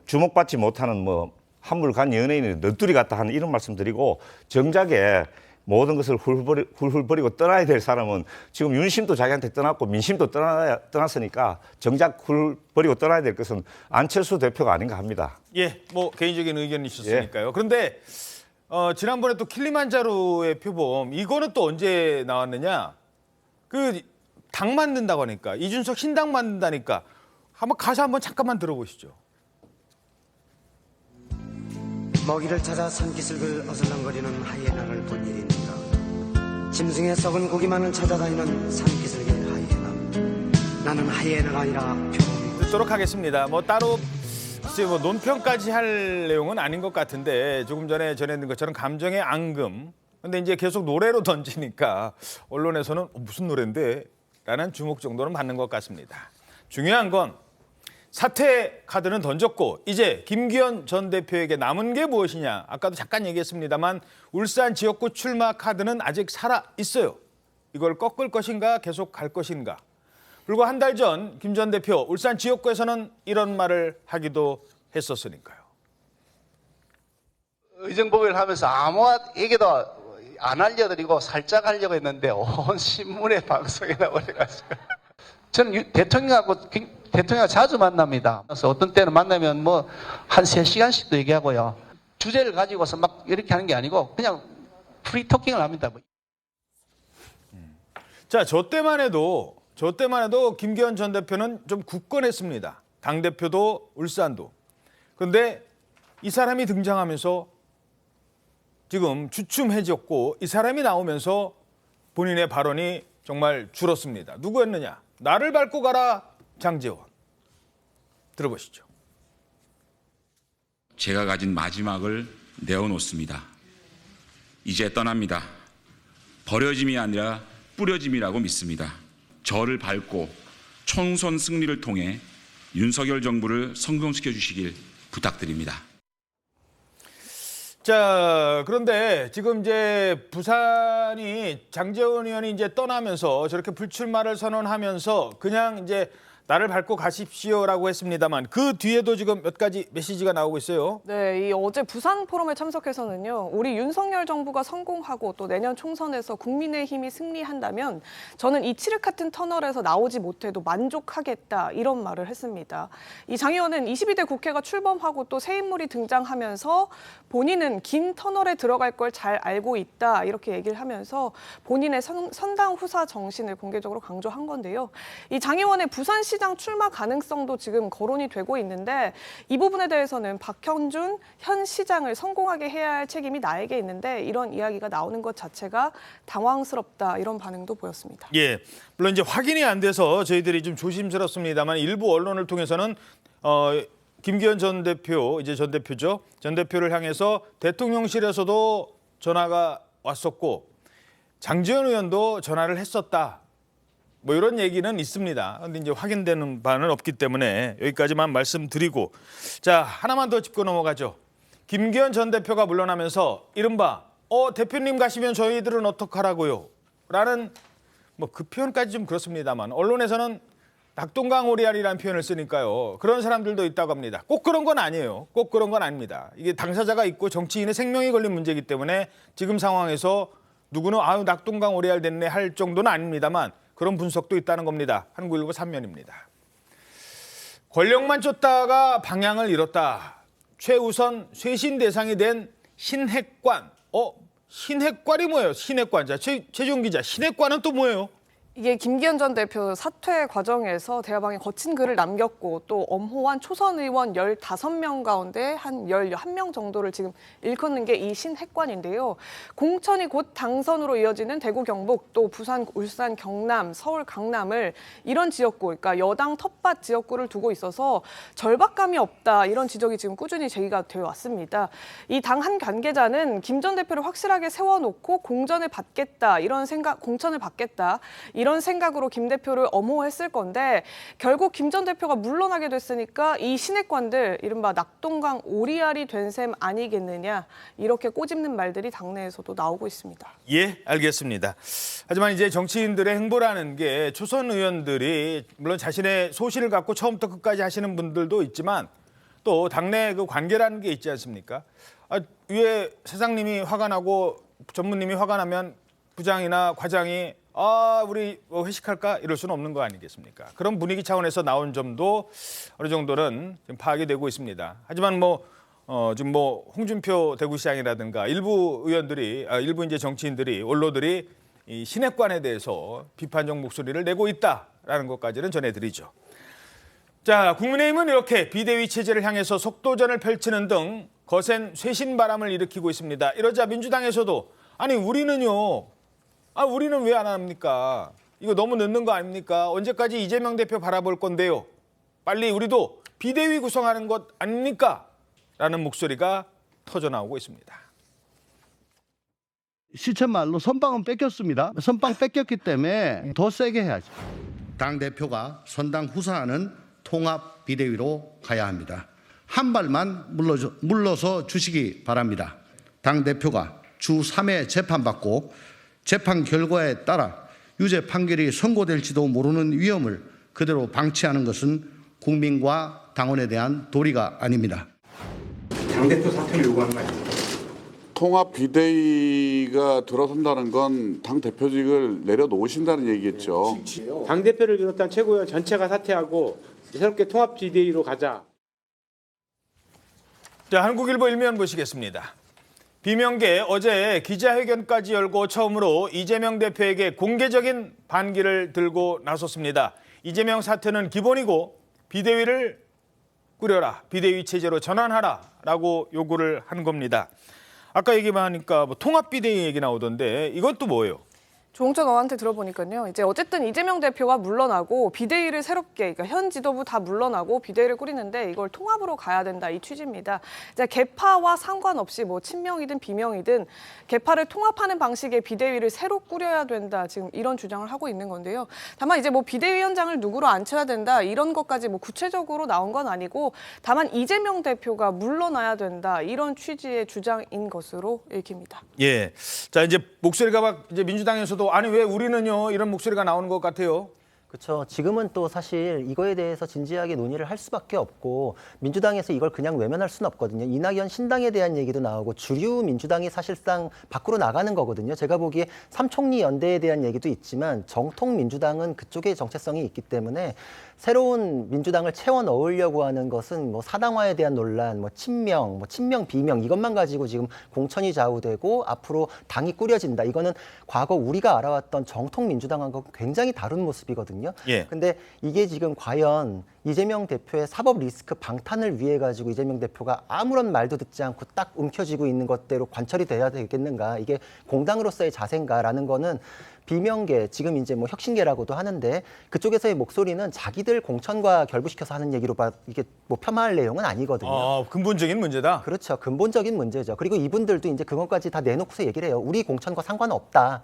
주목받지 못하는 뭐 한물 간 연예인이 넋두리 같다 하는 이런 말씀 드리고 정작에 모든 것을 훌훌 버리고 떠나야 될 사람은 지금 윤심도 자기한테 떠났고 민심도 떠났으니까 정작 훌 버리고 떠나야 될 것은 안철수 대표가 아닌가 합니다. 예, 뭐 개인적인 의견이셨으니까요. 그런데 지난번에 또 킬리만자로의 표범 이거는 또 언제 나왔느냐? 그 당 만든다고 하니까 이준석 신당 만든다니까 한번 가사 한번 잠깐만 들어보시죠. 먹이를 찾아 산기슭을 어슬렁거리는 하이에나를 본 일이 있는가. 짐승의 썩은 고기만을 찾아다니는 산기슭의 하이에나. 나는 하이에나가 아니라 표범이고. 듣도록 하겠습니다. 뭐 따로 글쎄 뭐 논평까지 할 내용은 아닌 것 같은데 조금 전에 전해드린 것처럼 감정의 앙금. 근데 이제 계속 노래로 던지니까 언론에서는 무슨 노래인데? 라는 주목 정도는 받는 것 같습니다. 중요한 건 사퇴 카드는 던졌고 이제 김기현 전 대표에게 남은 게 무엇이냐. 아까도 잠깐 얘기했습니다만 울산 지역구 출마 카드는 아직 살아 있어요. 이걸 꺾을 것인가 계속 갈 것인가. 그리고 한 달 전 김 전 대표 울산 지역구에서는 이런 말을 하기도 했었으니까요. 의정부를 하면서 아무 얘기도 안 알려드리고 살짝 하려고 했는데 온 신문에 방송에 나오셔가지고 저는 대통령하고 자주 만납니다. 그래서 어떤 때는 만나면 뭐 한 3시간씩도 얘기하고요. 주제를 가지고서 막 이렇게 하는 게 아니고 그냥 프리토킹을 합니다. 자, 저 때만 해도 김기현 전 대표는 좀 굳건했습니다. 당대표도 울산도. 그런데 이 사람이 등장하면서 지금 주춤해졌고 이 사람이 나오면서 본인의 발언이 정말 줄었습니다. 누구였느냐? 나를 밟고 가라 장제원. 들어보시죠. 제가 가진 마지막을 내어놓습니다. 이제 떠납니다. 버려짐이 아니라 뿌려짐이라고 믿습니다. 저를 밟고 총선 승리를 통해 윤석열 정부를 성공시켜 주시길 부탁드립니다. 자, 그런데 지금 이제 부산이 장제원 의원이 이제 떠나면서 저렇게 불출마를 선언하면서 그냥 이제 나를 밟고 가십시오라고 했습니다만 그 뒤에도 지금 몇 가지 메시지가 나오고 있어요. 네, 이 어제 부산 포럼에 참석해서는요. 우리 윤석열 정부가 성공하고 또 내년 총선에서 국민의힘이 승리한다면 저는 이 칠흑 같은 터널에서 나오지 못해도 만족하겠다 이런 말을 했습니다. 이 장 의원은 22대 국회가 출범하고 또 새 인물이 등장하면서 본인은 긴 터널에 들어갈 걸 잘 알고 있다 이렇게 얘기를 하면서 본인의 선당 후사 정신을 공개적으로 강조한 건데요. 이 장 의원의 부산시장 출마 가능성도 지금 거론이 되고 있는데 이 부분에 대해서는 박형준 현 시장을 성공하게 해야 할 책임이 나에게 있는데 이런 이야기가 나오는 것 자체가 당황스럽다 이런 반응도 보였습니다. 예, 물론 이제 확인이 안 돼서 저희들이 좀 조심스럽습니다만 일부 언론을 통해서는 김기현 전 대표, 이제 전 대표죠. 전 대표를 향해서 대통령실에서도 전화가 왔었고 장제원 의원도 전화를 했었다. 뭐 이런 얘기는 있습니다. 그런데 이제 확인되는 바는 없기 때문에 여기까지만 말씀드리고 자, 하나만 더 짚고 넘어가죠. 김기현 전 대표가 물러나면서 이른바 대표님 가시면 저희들은 어떡하라고요? 라는 뭐 그 표현까지 좀 그렇습니다만 언론에서는 낙동강 오리알이라는 표현을 쓰니까요. 그런 사람들도 있다고 합니다. 꼭 그런 건 아니에요. 꼭 그런 건 아닙니다. 이게 당사자가 있고 정치인의 생명이 걸린 문제이기 때문에 지금 상황에서 누구는 낙동강 오리알 됐네 할 정도는 아닙니다만 그런 분석도 있다는 겁니다. 한국일보 3면입니다. 권력만 쫓다가 방향을 잃었다. 최우선 쇄신 대상이 된 신핵관. 신핵관이 뭐예요? 신핵관. 자, 최종 기자, 신핵관은 또 뭐예요? 이게 김기현 전 대표 사퇴 과정에서 대화방에 거친 글을 남겼고 또 엄호환 초선 의원 15명 가운데 한 11명 정도를 지금 일컫는 게 이 신핵관인데요. 공천이 곧 당선으로 이어지는 대구, 경북, 또 부산, 울산, 경남, 서울, 강남을 이런 지역구, 그러니까 여당 텃밭 지역구를 두고 있어서 절박감이 없다 이런 지적이 지금 꾸준히 제기가 되어 왔습니다. 이 당 한 관계자는 김 전 대표를 확실하게 세워놓고 공천을 받겠다 이런 생각으로 김 대표를 엄호했을 건데 결국 김 전 대표가 물러나게 됐으니까 이 신핵관들 이른바 낙동강 오리알이 된 셈 아니겠느냐 이렇게 꼬집는 말들이 당내에서도 나오고 있습니다. 예, 알겠습니다. 하지만 이제 정치인들의 행보라는 게 초선 의원들이 물론 자신의 소신을 갖고 처음부터 끝까지 하시는 분들도 있지만 또 당내 그 관계라는 게 있지 않습니까? 위에 사장님이 화가 나고 전무님이 화가 나면 부장이나 과장이 우리 회식할까? 이럴 수는 없는 거 아니겠습니까? 그런 분위기 차원에서 나온 점도 어느 정도는 지금 파악이 되고 있습니다. 하지만 지금 홍준표 대구시장이라든가 일부 의원들이, 일부 이제 정치인들이, 원로들이 이 신핵관에 대해서 비판적 목소리를 내고 있다라는 것까지는 전해드리죠. 자, 국민의힘은 이렇게 비대위 체제를 향해서 속도전을 펼치는 등 거센 쇄신 바람을 일으키고 있습니다. 이러자 민주당에서도 우리는요. 우리는 왜 안 합니까? 이거 너무 늦는 거 아닙니까? 언제까지 이재명 대표 바라볼 건데요? 빨리 우리도 비대위 구성하는 것 아닙니까? 라는 목소리가 터져나오고 있습니다. 시쳇말로 선빵은 뺏겼습니다. 선빵 뺏겼기 때문에 더 세게 해야죠. 당대표가 선당 후사하는 통합 비대위로 가야 합니다. 한 발만 물러서 주시기 바랍니다. 당대표가 주 3회 재판받고 재판 결과에 따라 유죄 판결이 선고될지도 모르는 위험을 그대로 방치하는 것은 국민과 당원에 대한 도리가 아닙니다. 당대표 사퇴를 요구하는 거 아닙니까? 통합 비대위가 들어선다는 건 당대표직을 내려놓으신다는 얘기겠죠. 당대표를 비롯한 최고위원 전체가 사퇴하고 새롭게 통합 비대위로 가자. 자, 한국일보 일면 보시겠습니다. 비명계 어제 기자회견까지 열고 처음으로 이재명 대표에게 공개적인 반기를 들고 나섰습니다. 이재명 사퇴는 기본이고 비대위를 꾸려라, 비대위 체제로 전환하라라고 요구를 한 겁니다. 아까 얘기만 하니까 통합 비대위 얘기 나오던데 이건 또 뭐예요? 조홍천 의원한테 들어보니까요. 이제 어쨌든 이재명 대표가 물러나고 비대위를 새롭게, 그러니까 현 지도부 다 물러나고 비대위를 꾸리는데 이걸 통합으로 가야 된다 이 취지입니다. 이제 계파와 상관없이 친명이든 비명이든 계파를 통합하는 방식의 비대위를 새로 꾸려야 된다. 지금 이런 주장을 하고 있는 건데요. 다만 이제 비대위원장을 누구로 앉혀야 된다 이런 것까지 구체적으로 나온 건 아니고 다만 이재명 대표가 물러나야 된다 이런 취지의 주장인 것으로 읽힙니다. 예. 자, 이제 목소리가 이제 민주당에서도 왜 우리는요 이런 목소리가 나오는 것 같아요. 그렇죠. 지금은 또 사실 이거에 대해서 진지하게 논의를 할 수밖에 없고 민주당에서 이걸 그냥 외면할 수는 없거든요. 이낙연 신당에 대한 얘기도 나오고 주류 민주당이 사실상 밖으로 나가는 거거든요. 제가 보기에 삼총리 연대에 대한 얘기도 있지만 정통 민주당은 그쪽에 정체성이 있기 때문에 새로운 민주당을 채워 넣으려고 하는 것은 사당화에 대한 논란, 친명, 친명, 비명 이것만 가지고 지금 공천이 좌우되고 앞으로 당이 꾸려진다. 이거는 과거 우리가 알아왔던 정통 민주당하고 굉장히 다른 모습이거든요. 예. 근데 이게 지금 과연 이재명 대표의 사법 리스크 방탄을 위해 가지고 이재명 대표가 아무런 말도 듣지 않고 딱 움켜쥐고 있는 것대로 관철이 돼야 되겠는가? 이게 공당으로서의 자세인가라는 거는 비명계, 지금 이제 혁신계라고도 하는데 그쪽에서의 목소리는 자기들 공천과 결부시켜서 하는 얘기로 이게 폄하할 내용은 아니거든요. 근본적인 문제다. 그렇죠. 근본적인 문제죠. 그리고 이분들도 이제 그것까지 다 내놓고서 얘기를 해요. 우리 공천과 상관없다.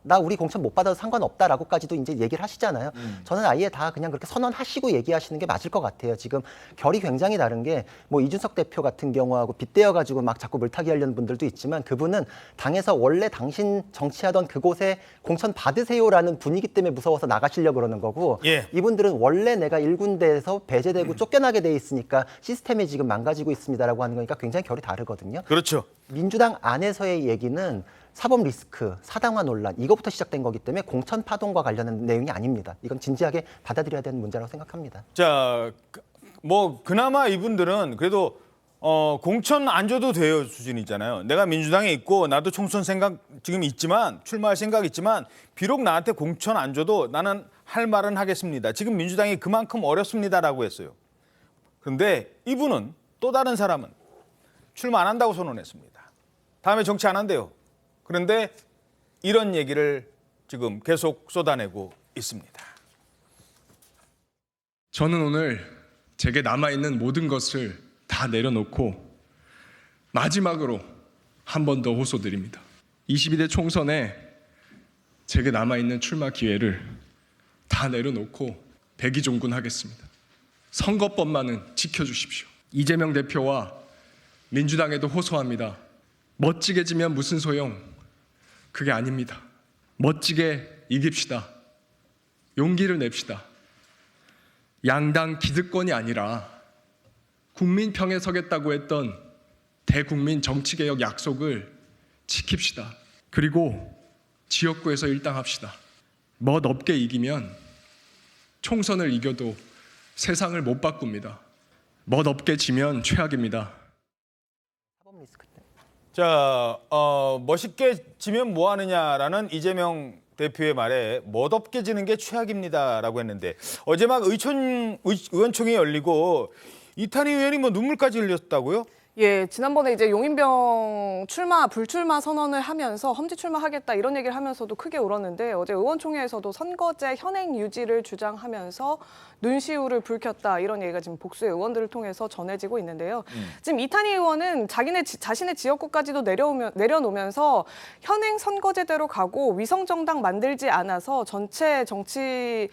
나 우리 공천 못 받아도 상관없다라고까지도 이제 얘기를 하시잖아요. 저는 아예 다 그냥 그렇게 선언하시고 얘기하시는 게 맞을 것 같아요. 지금 결이 굉장히 다른 게 이준석 대표 같은 경우하고 빗대어 가지고 자꾸 물타기 하려는 분들도 있지만 그분은 당에서 원래 당신 정치하던 그곳에 공천 받으세요라는 분위기 때문에 무서워서 나가시려고 그러는 거고 예. 이분들은 원래 내가 1군데에서 배제되고 쫓겨나게 돼 있으니까 시스템이 지금 망가지고 있습니다라고 하는 거니까 굉장히 결이 다르거든요. 그렇죠. 민주당 안에서의 얘기는 사법 리스크, 사당화 논란 이거부터 시작된 거기 때문에 공천 파동과 관련된 내용이 아닙니다. 이건 진지하게 받아들여야 되는 문제라고 생각합니다. 자, 그나마 이분들은 그래도 공천 안 줘도 돼요 수준이잖아요. 내가 민주당에 있고 나도 총선 생각 지금 있지만 출마할 생각 있지만 비록 나한테 공천 안 줘도 나는 할 말은 하겠습니다. 지금 민주당이 그만큼 어렵습니다라고 했어요. 그런데 이분은 또 다른 사람은 출마 안 한다고 선언했습니다. 다음에 정치 안 한대요. 그런데 이런 얘기를 지금 계속 쏟아내고 있습니다. 저는 오늘 제게 남아있는 모든 것을 다 내려놓고 마지막으로 한 번 더 호소드립니다. 22대 총선에 제게 남아있는 출마 기회를 다 내려놓고 백의종군하겠습니다. 선거법만은 지켜주십시오. 이재명 대표와 민주당에도 호소합니다. 멋지게 지면 무슨 소용? 그게 아닙니다. 멋지게 이깁시다. 용기를 냅시다. 양당 기득권이 아니라 국민 편에 서겠다고 했던 대국민 정치개혁 약속을 지킵시다. 그리고 지역구에서 일당합시다. 멋없게 이기면 총선을 이겨도 세상을 못 바꿉니다. 멋없게 지면 최악입니다. 자, 멋있게 지면 뭐 하느냐라는 이재명 대표의 말에 멋없게 지는 게 최악입니다라고 했는데 어제 막 의원총회 열리고 이탄희 의원이 뭐 눈물까지 흘렸다고요? 예, 지난번에 이제 용인병 불출마 선언을 하면서 험지 출마하겠다 이런 얘기를 하면서도 크게 울었는데 어제 의원총회에서도 선거제 현행 유지를 주장하면서 눈시울을 붉혔다 이런 얘기가 지금 복수의 의원들을 통해서 전해지고 있는데요. 지금 이탄희 의원은 자신의 지역구까지도 내려놓으면서 현행 선거제대로 가고 위성정당 만들지 않아서 전체 정치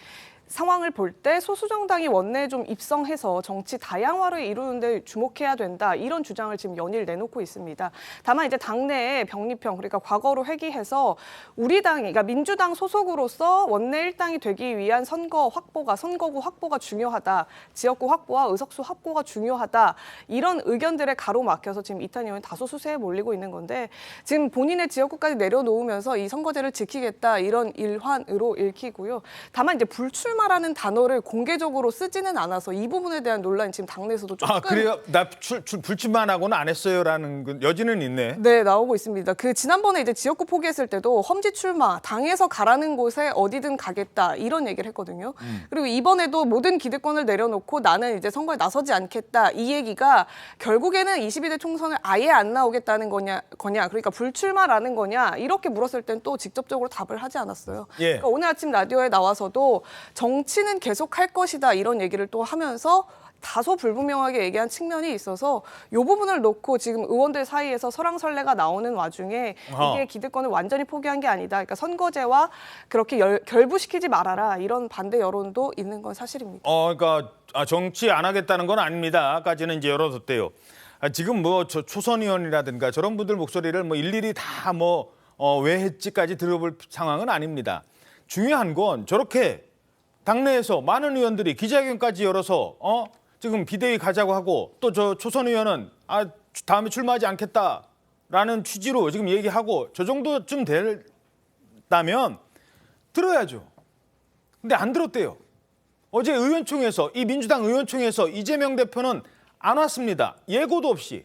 상황을 볼 때 소수정당이 원내에 좀 입성해서 정치 다양화를 이루는 데 주목해야 된다. 이런 주장을 지금 연일 내놓고 있습니다. 다만 이제 당내에 병립형, 그러니까 과거로 회귀해서 우리 당이, 그러니까 민주당 소속으로서 원내 일당이 되기 위한 선거구 확보가 중요하다. 지역구 확보와 의석수 확보가 중요하다. 이런 의견들에 가로막혀서 지금 이탄희 의원이 다소 수세에 몰리고 있는 건데 지금 본인의 지역구까지 내려놓으면서 이 선거제를 지키겠다. 이런 일환으로 읽히고요. 다만 이제 불출마라는 단어를 공개적으로 쓰지는 않아서 이 부분에 대한 논란이 지금 당내에서도 조금 그래요? 나 불출마하고는 안 했어요라는 여지는 있네. 네, 나오고 있습니다. 지난번에 이제 지역구 포기했을 때도 험지 출마, 당에서 가라는 곳에 어디든 가겠다 이런 얘기를 했거든요. 그리고 이번에도 모든 기득권을 내려놓고 나는 이제 선거에 나서지 않겠다 이 얘기가 결국에는 22대 총선을 아예 안 나오겠다는 거냐 그러니까 불출마라는 거냐 이렇게 물었을 땐 또 직접적으로 답을 하지 않았어요. 예. 그러니까 오늘 아침 라디오에 나와서도 정치는 계속할 것이다 이런 얘기를 또 하면서 다소 불분명하게 얘기한 측면이 있어서 이 부분을 놓고 지금 의원들 사이에서 설왕설래가 나오는 와중에 이게 기득권을 완전히 포기한 게 아니다. 그러니까 선거제와 그렇게 결부시키지 말아라 이런 반대 여론도 있는 건 사실입니다. 그러니까 정치 안 하겠다는 건 아닙니다.까지는 이제 열어뒀대요. 지금 뭐 초선 의원이라든가 저런 분들 목소리를 뭐 일일이 다 왜 했지까지 들어볼 상황은 아닙니다. 중요한 건 저렇게 당내에서 많은 의원들이 기자회견까지 열어서 지금 비대위 가자고 하고 또 저 초선 의원은 다음에 출마하지 않겠다라는 취지로 지금 얘기하고 저 정도쯤 됐다면 들어야죠. 근데 안 들었대요. 어제 의원총회에서 이 민주당 의원총회에서 이재명 대표는 안 왔습니다. 예고도 없이.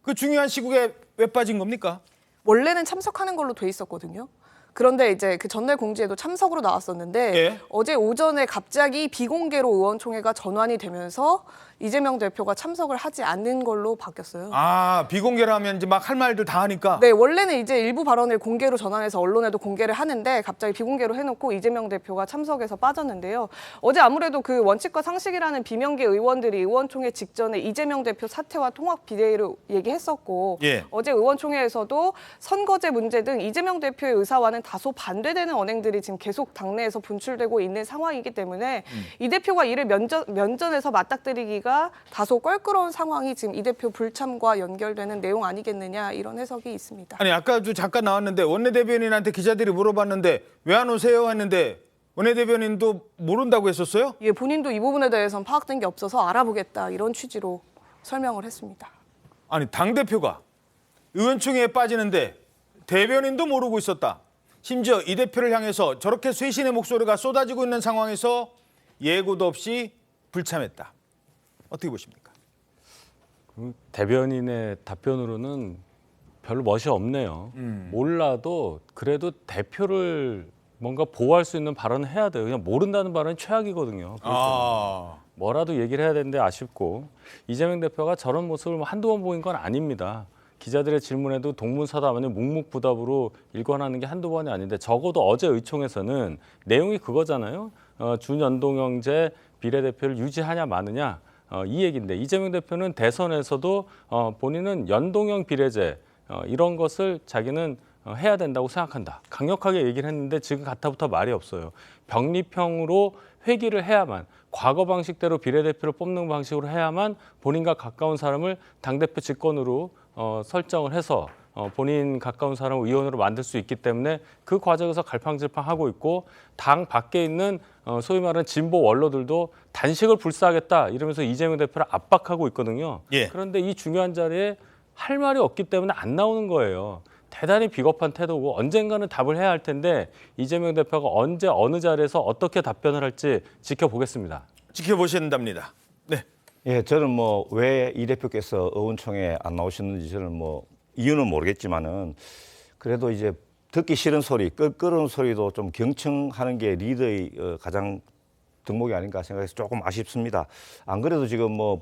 그 중요한 시국에 왜 빠진 겁니까? 원래는 참석하는 걸로 돼 있었거든요. 그런데 이제 그 전날 공지에도 참석으로 나왔었는데 예. 어제 오전에 갑자기 비공개로 의원총회가 전환이 되면서 이재명 대표가 참석을 하지 않는 걸로 바뀌었어요. 비공개로 하면 이제 막 할 말들 다 하니까. 네, 원래는 이제 일부 발언을 공개로 전환해서 언론에도 공개를 하는데 갑자기 비공개로 해놓고 이재명 대표가 참석해서 빠졌는데요. 어제 아무래도 그 원칙과 상식이라는 비명계 의원들이 의원총회 직전에 이재명 대표 사퇴와 통합 비대위를 얘기했었고 예. 어제 의원총회에서도 선거제 문제 등 이재명 대표의 의사와는 다소 반대되는 언행들이 지금 계속 당내에서 분출되고 있는 상황이기 때문에 이 대표가 이를 면전에서 맞닥뜨리기가 다소 껄끄러운 상황이 지금 이 대표 불참과 연결되는 내용 아니겠느냐 이런 해석이 있습니다. 아니 아까도 잠깐 나왔는데 원내대변인한테 기자들이 물어봤는데 왜 안 오세요 했는데 원내대변인도 모른다고 했었어요? 예, 본인도 이 부분에 대해서는 파악된 게 없어서 알아보겠다 이런 취지로 설명을 했습니다. 아니 당대표가 의원총회에 빠지는데 대변인도 모르고 있었다. 심지어 이 대표를 향해서 저렇게 쇄신의 목소리가 쏟아지고 있는 상황에서 예고도 없이 불참했다. 어떻게 보십니까? 대변인의 답변으로는 별로 멋이 없네요. 몰라도 그래도 대표를 뭔가 보호할 수 있는 발언을 해야 돼요. 그냥 모른다는 발언이 최악이거든요. 뭐라도 얘기를 해야 되는데 아쉽고 이재명 대표가 저런 모습을 뭐 한두 번 보인 건 아닙니다. 기자들의 질문에도 동문서답 아니면 묵묵부답으로 일관하는 게 한두 번이 아닌데 적어도 어제 의총에서는 내용이 그거잖아요. 준연동형제 비례대표를 유지하냐 마느냐 이 얘기인데 이재명 대표는 대선에서도 본인은 연동형 비례제 이런 것을 자기는 해야 된다고 생각한다. 강력하게 얘기를 했는데 지금 가타부터 말이 없어요. 병립형으로 회귀를 해야만 과거 방식대로 비례대표를 뽑는 방식으로 해야만 본인과 가까운 사람을 당대표 직권으로 설정을 해서 본인 가까운 사람을 의원으로 만들 수 있기 때문에 그 과정에서 갈팡질팡하고 있고 당 밖에 있는 소위 말하는 진보 원로들도 단식을 불사하겠다 이러면서 이재명 대표를 압박하고 있거든요. 예. 그런데 이 중요한 자리에 할 말이 없기 때문에 안 나오는 거예요. 대단히 비겁한 태도고 언젠가는 답을 해야 할 텐데 이재명 대표가 언제 어느 자리에서 어떻게 답변을 할지 지켜보겠습니다. 지켜보신답니다. 네. 예, 저는 뭐 왜 이 대표께서 의원총회에 안 나오셨는지 저는 뭐 이유는 모르겠지만은 그래도 이제 듣기 싫은 소리, 끄끄러운 소리도 좀 경청하는 게 리더의 가장 덕목이 아닌가 생각해서 조금 아쉽습니다. 안 그래도 지금 뭐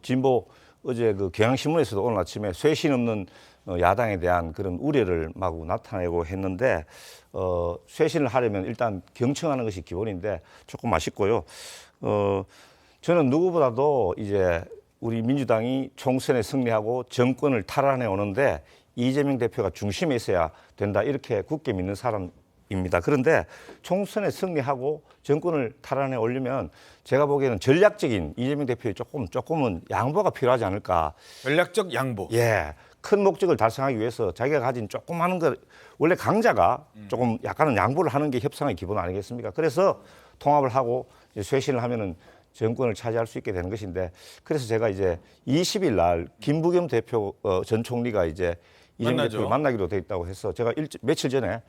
진보 어제 그 경향신문에서도 오늘 아침에 쇄신 없는 야당에 대한 그런 우려를 마구 나타내고 했는데 쇄신을 하려면 일단 경청하는 것이 기본인데 조금 아쉽고요. 저는 누구보다도 이제 우리 민주당이 총선에 승리하고 정권을 탈환해 오는데 이재명 대표가 중심에 있어야 된다 이렇게 굳게 믿는 사람입니다. 그런데 총선에 승리하고 정권을 탈환해 오려면 제가 보기에는 전략적인 이재명 대표의 조금은 양보가 필요하지 않을까. 전략적 양보. 예. 큰 목적을 달성하기 위해서 자기가 가진 조그마한 것, 원래 강자가 조금 약간은 양보를 하는 게 협상의 기본 아니겠습니까? 그래서 통합을 하고 이제 쇄신을 하면은 정권을 차지할 수 있게 되는 것인데 그래서 제가 이제 20일 날 김부겸 대표 전 총리가 이제 이재명 대표를 만나기로 돼 있다고 해서 제가 며칠 전에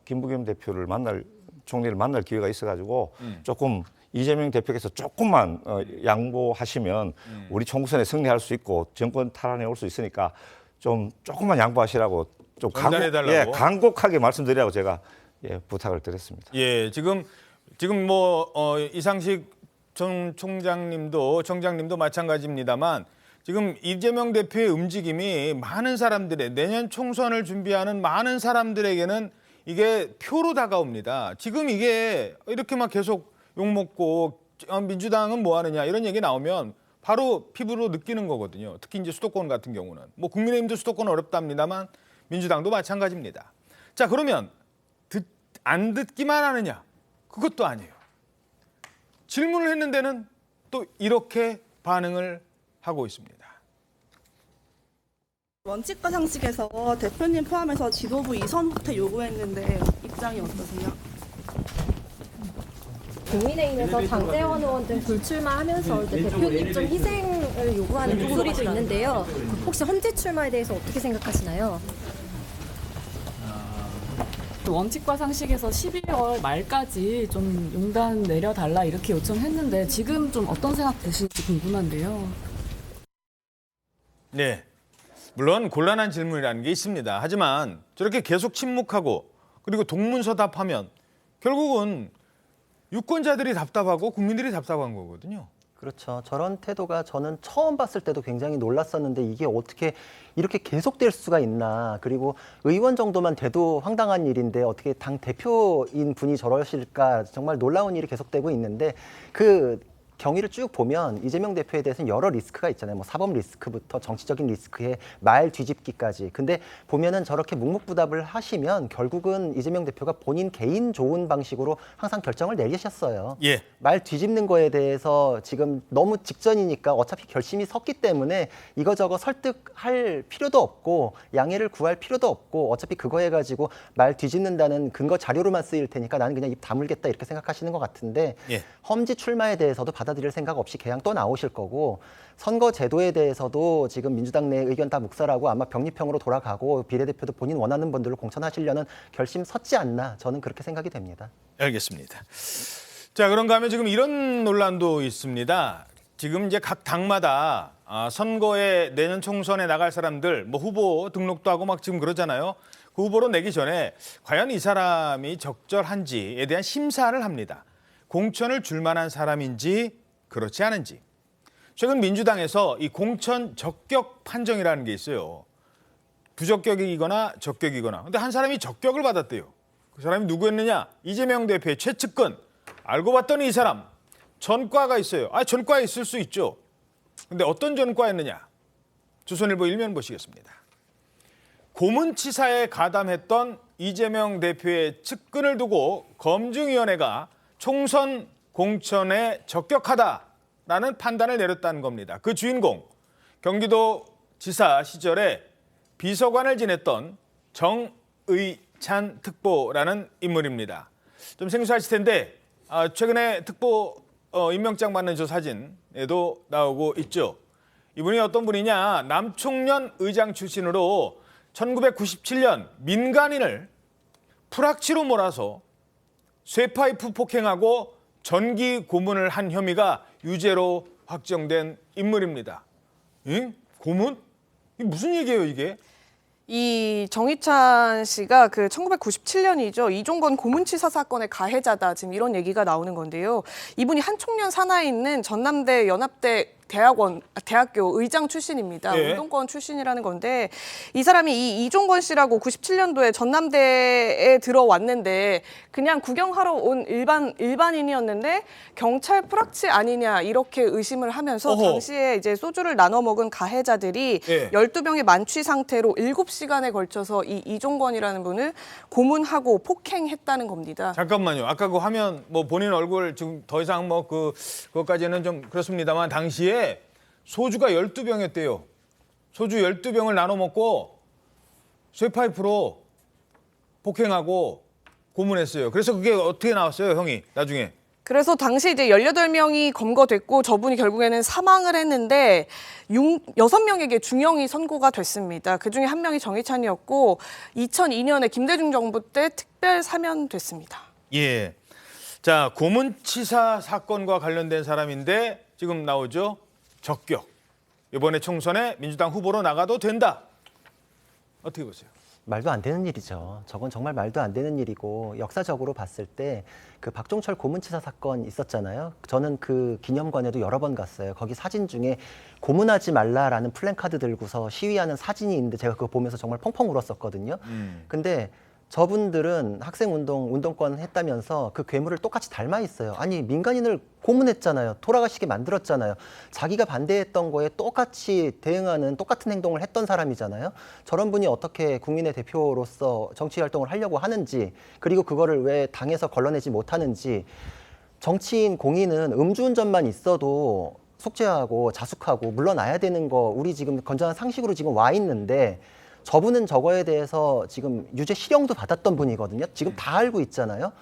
김부겸 대표를 총리를 만날 기회가 있어가지고 조금 이재명 대표께서 조금만 양보하시면 우리 총선에 승리할 수 있고 정권 탈환해 올 수 있으니까 조금만 양보하시라고 좀 간곡하게 말씀드리라고 제가 부탁을 드렸습니다. 예, 지금 뭐 이상식 청장님도 마찬가지입니다만 지금 이재명 대표의 움직임이 많은 사람들의 내년 총선을 준비하는 많은 사람들에게는 이게 표로 다가옵니다. 지금 이게 이렇게 막 계속 욕먹고 민주당은 뭐 하느냐 이런 얘기 나오면 바로 피부로 느끼는 거거든요. 특히 이제 수도권 같은 경우는. 뭐 국민의힘도 수도권 어렵답니다만 민주당도 마찬가지입니다. 자, 그러면 안 듣기만 하느냐? 그것도 아니에요. 질문을 했는데는 또 이렇게 반응을 하고 있습니다. 원칙과 상식에서 대표님 포함해서 지도부 이선 후퇴 요구했는데 입장이 어떠세요? 국민의힘에서 장제원 의원 등 불출마하면서 이제 대표님 좀 희생을 요구하는 목소리도 있는데요. 혹시 헌재 출마에 대해서 어떻게 생각하시나요? 원칙과 상식에서 12월 말까지 좀 용단 내려달라 이렇게 요청했는데 지금 좀 어떤 생각 드실지 궁금한데요. 네, 물론 곤란한 질문이라는 게 있습니다. 하지만 저렇게 계속 침묵하고 그리고 동문서답하면 결국은 유권자들이 답답하고 국민들이 답답한 거거든요. 그렇죠. 저런 태도가 저는 처음 봤을 때도 굉장히 놀랐었는데 이게 어떻게 이렇게 계속될 수가 있나. 그리고 의원 정도만 돼도 황당한 일인데 어떻게 당 대표인 분이 저러실까 정말 놀라운 일이 계속되고 있는데 그 경위를 쭉 보면 이재명 대표에 대해서는 여러 리스크가 있잖아요. 뭐 사법 리스크부터 정치적인 리스크에 말 뒤집기까지. 근데 보면은 저렇게 묵묵부답을 하시면 결국은 이재명 대표가 본인 개인 좋은 방식으로 항상 결정을 내리셨어요. 예. 말 뒤집는 거에 대해서 지금 너무 직전이니까 어차피 결심이 섰기 때문에 이거저거 설득할 필요도 없고 양해를 구할 필요도 없고 어차피 그거 해가지고 말 뒤집는다는 근거 자료로만 쓰일 테니까 나는 그냥 입 다물겠다 이렇게 생각하시는 것 같은데 예. 험지 출마에 대해서도 받아들일 생각 없이 그냥 또 나오실 거고 선거 제도에 대해서도 지금 민주당 내 의견 다 묵살하고 아마 병립형으로 돌아가고 비례대표도 본인 원하는 분들로 공천하시려는 결심 섰지 않나 저는 그렇게 생각이 됩니다. 알겠습니다. 자, 그런가 하면 지금 이런 논란도 있습니다. 지금 이제 각 당마다 선거에 내년 총선에 나갈 사람들 뭐 후보 등록도 하고 막 지금 그러잖아요. 그 후보로 내기 전에 과연 이 사람이 적절한지에 대한 심사를 합니다. 공천을 줄 만한 사람인지 그렇지 않은지. 최근 민주당에서 이 공천 적격 판정이라는 게 있어요. 부적격이거나 적격이거나. 근데 한 사람이 적격을 받았대요. 그 사람이 누구였느냐? 이재명 대표의 최측근. 알고 봤더니 이 사람 전과가 있어요. 전과에 있을 수 있죠. 근데 어떤 전과였느냐? 조선일보 일면 보시겠습니다. 고문치사에 가담했던 이재명 대표의 측근을 두고 검증위원회가 총선 공천에 적격하다라는 판단을 내렸다는 겁니다. 그 주인공, 경기도지사 시절에 비서관을 지냈던 정의찬 특보라는 인물입니다. 좀 생소하실 텐데 최근에 특보 임명장 받는 저 사진에도 나오고 있죠. 이분이 어떤 분이냐? 남총련 의장 출신으로 1997년 민간인을 풀악취로 몰아서 쇠파이프 폭행하고 전기 고문을 한 혐의가 유죄로 확정된 인물입니다. 고문? 이게 무슨 얘기예요, 이게? 이 정의찬 씨가 그 1997년이죠. 이종건 고문치사 사건의 가해자다. 지금 이런 얘기가 나오는 건데요. 이분이 한총련 산하에 있는 전남대 연합대 대학교 의장 출신입니다. 예. 운동권 출신이라는 건데 이 사람이 이 이종건 씨라고 97년도에 전남대에 들어왔는데 그냥 구경하러 온 일반인이었는데 경찰 프락치 아니냐 이렇게 의심을 하면서 어허. 당시에 이제 소주를 나눠 먹은 가해자들이 예. 12명의 만취 상태로 7시간에 걸쳐서 이 이종건이라는 분을 고문하고 폭행했다는 겁니다. 잠깐만요. 아까 그 화면 뭐 본인 얼굴 지금 더 이상 뭐 그것까지는 좀 그렇습니다만 당시에 소주가 12병이었대요. 소주 12병을 나눠 먹고 쇠파이프로 폭행하고 고문했어요. 그래서 그게 어떻게 나왔어요, 형이 나중에? 그래서 당시 이제 18명이 검거됐고 저분이 결국에는 사망을 했는데 6명에게 중형이 선고가 됐습니다. 그중에 한 명이 정의찬이었고 2002년에 김대중 정부 때 특별 사면됐습니다. 예. 자, 고문치사 사건과 관련된 사람인데 지금 나오죠. 적격. 이번에 총선에 민주당 후보로 나가도 된다. 어떻게 보세요? 말도 안 되는 일이죠. 저건 정말 말도 안 되는 일이고 역사적으로 봤을 때 그 박종철 고문치사 사건 있었잖아요. 저는 그 기념관에도 여러 번 갔어요. 거기 사진 중에 고문하지 말라라는 플랜카드 들고서 시위하는 사진이 있는데 제가 그거 보면서 정말 펑펑 울었었거든요. 근데 저분들은 운동권 했다면서 그 괴물을 똑같이 닮아 있어요. 아니 민간인을 고문했잖아요. 돌아가시게 만들었잖아요. 자기가 반대했던 거에 똑같이 대응하는 똑같은 행동을 했던 사람이잖아요. 저런 분이 어떻게 국민의 대표로서 정치 활동을 하려고 하는지, 그리고 그거를 왜 당에서 걸러내지 못하는지. 정치인 공인은 음주운전만 있어도 속죄하고 자숙하고 물러나야 되는 거 우리 지금 건전한 상식으로 지금 와 있는데 저분은 저거에 대해서 지금 유죄 실형도 받았던 분이거든요. 지금 다 알고 있잖아요.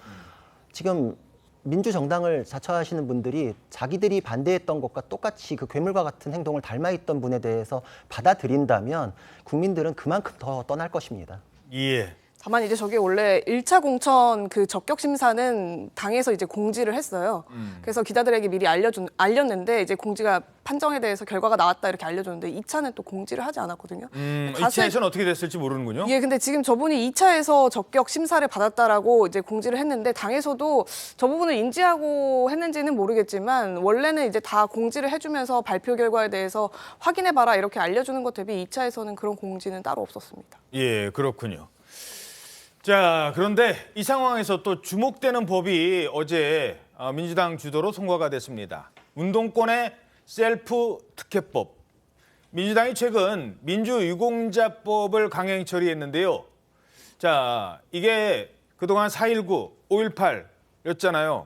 지금 민주정당을 자처하시는 분들이 자기들이 반대했던 것과 똑같이 그 괴물과 같은 행동을 닮아있던 분에 대해서 받아들인다면 국민들은 그만큼 더 떠날 것입니다. 예. 다만 이제 저게 원래 1차 공천 그 적격 심사는 당에서 이제 공지를 했어요. 그래서 기자들에게 미리 알렸는데 이제 공지가 판정에 대해서 결과가 나왔다 이렇게 알려줬는데 2차는 또 공지를 하지 않았거든요. 2차에서는 어떻게 됐을지 모르는군요. 예, 근데 지금 저분이 2차에서 적격 심사를 받았다라고 이제 공지를 했는데 당에서도 저 부분을 인지하고 했는지는 모르겠지만 원래는 이제 다 공지를 해주면서 발표 결과에 대해서 확인해봐라 이렇게 알려주는 것 대비 2차에서는 그런 공지는 따로 없었습니다. 예, 그렇군요. 자, 그런데 이 상황에서 또 주목되는 법이 어제 민주당 주도로 통과가 됐습니다. 운동권의 셀프 특혜법. 민주당이 최근 민주유공자법을 강행 처리했는데요. 자, 이게 그동안 4.19, 5.18였잖아요.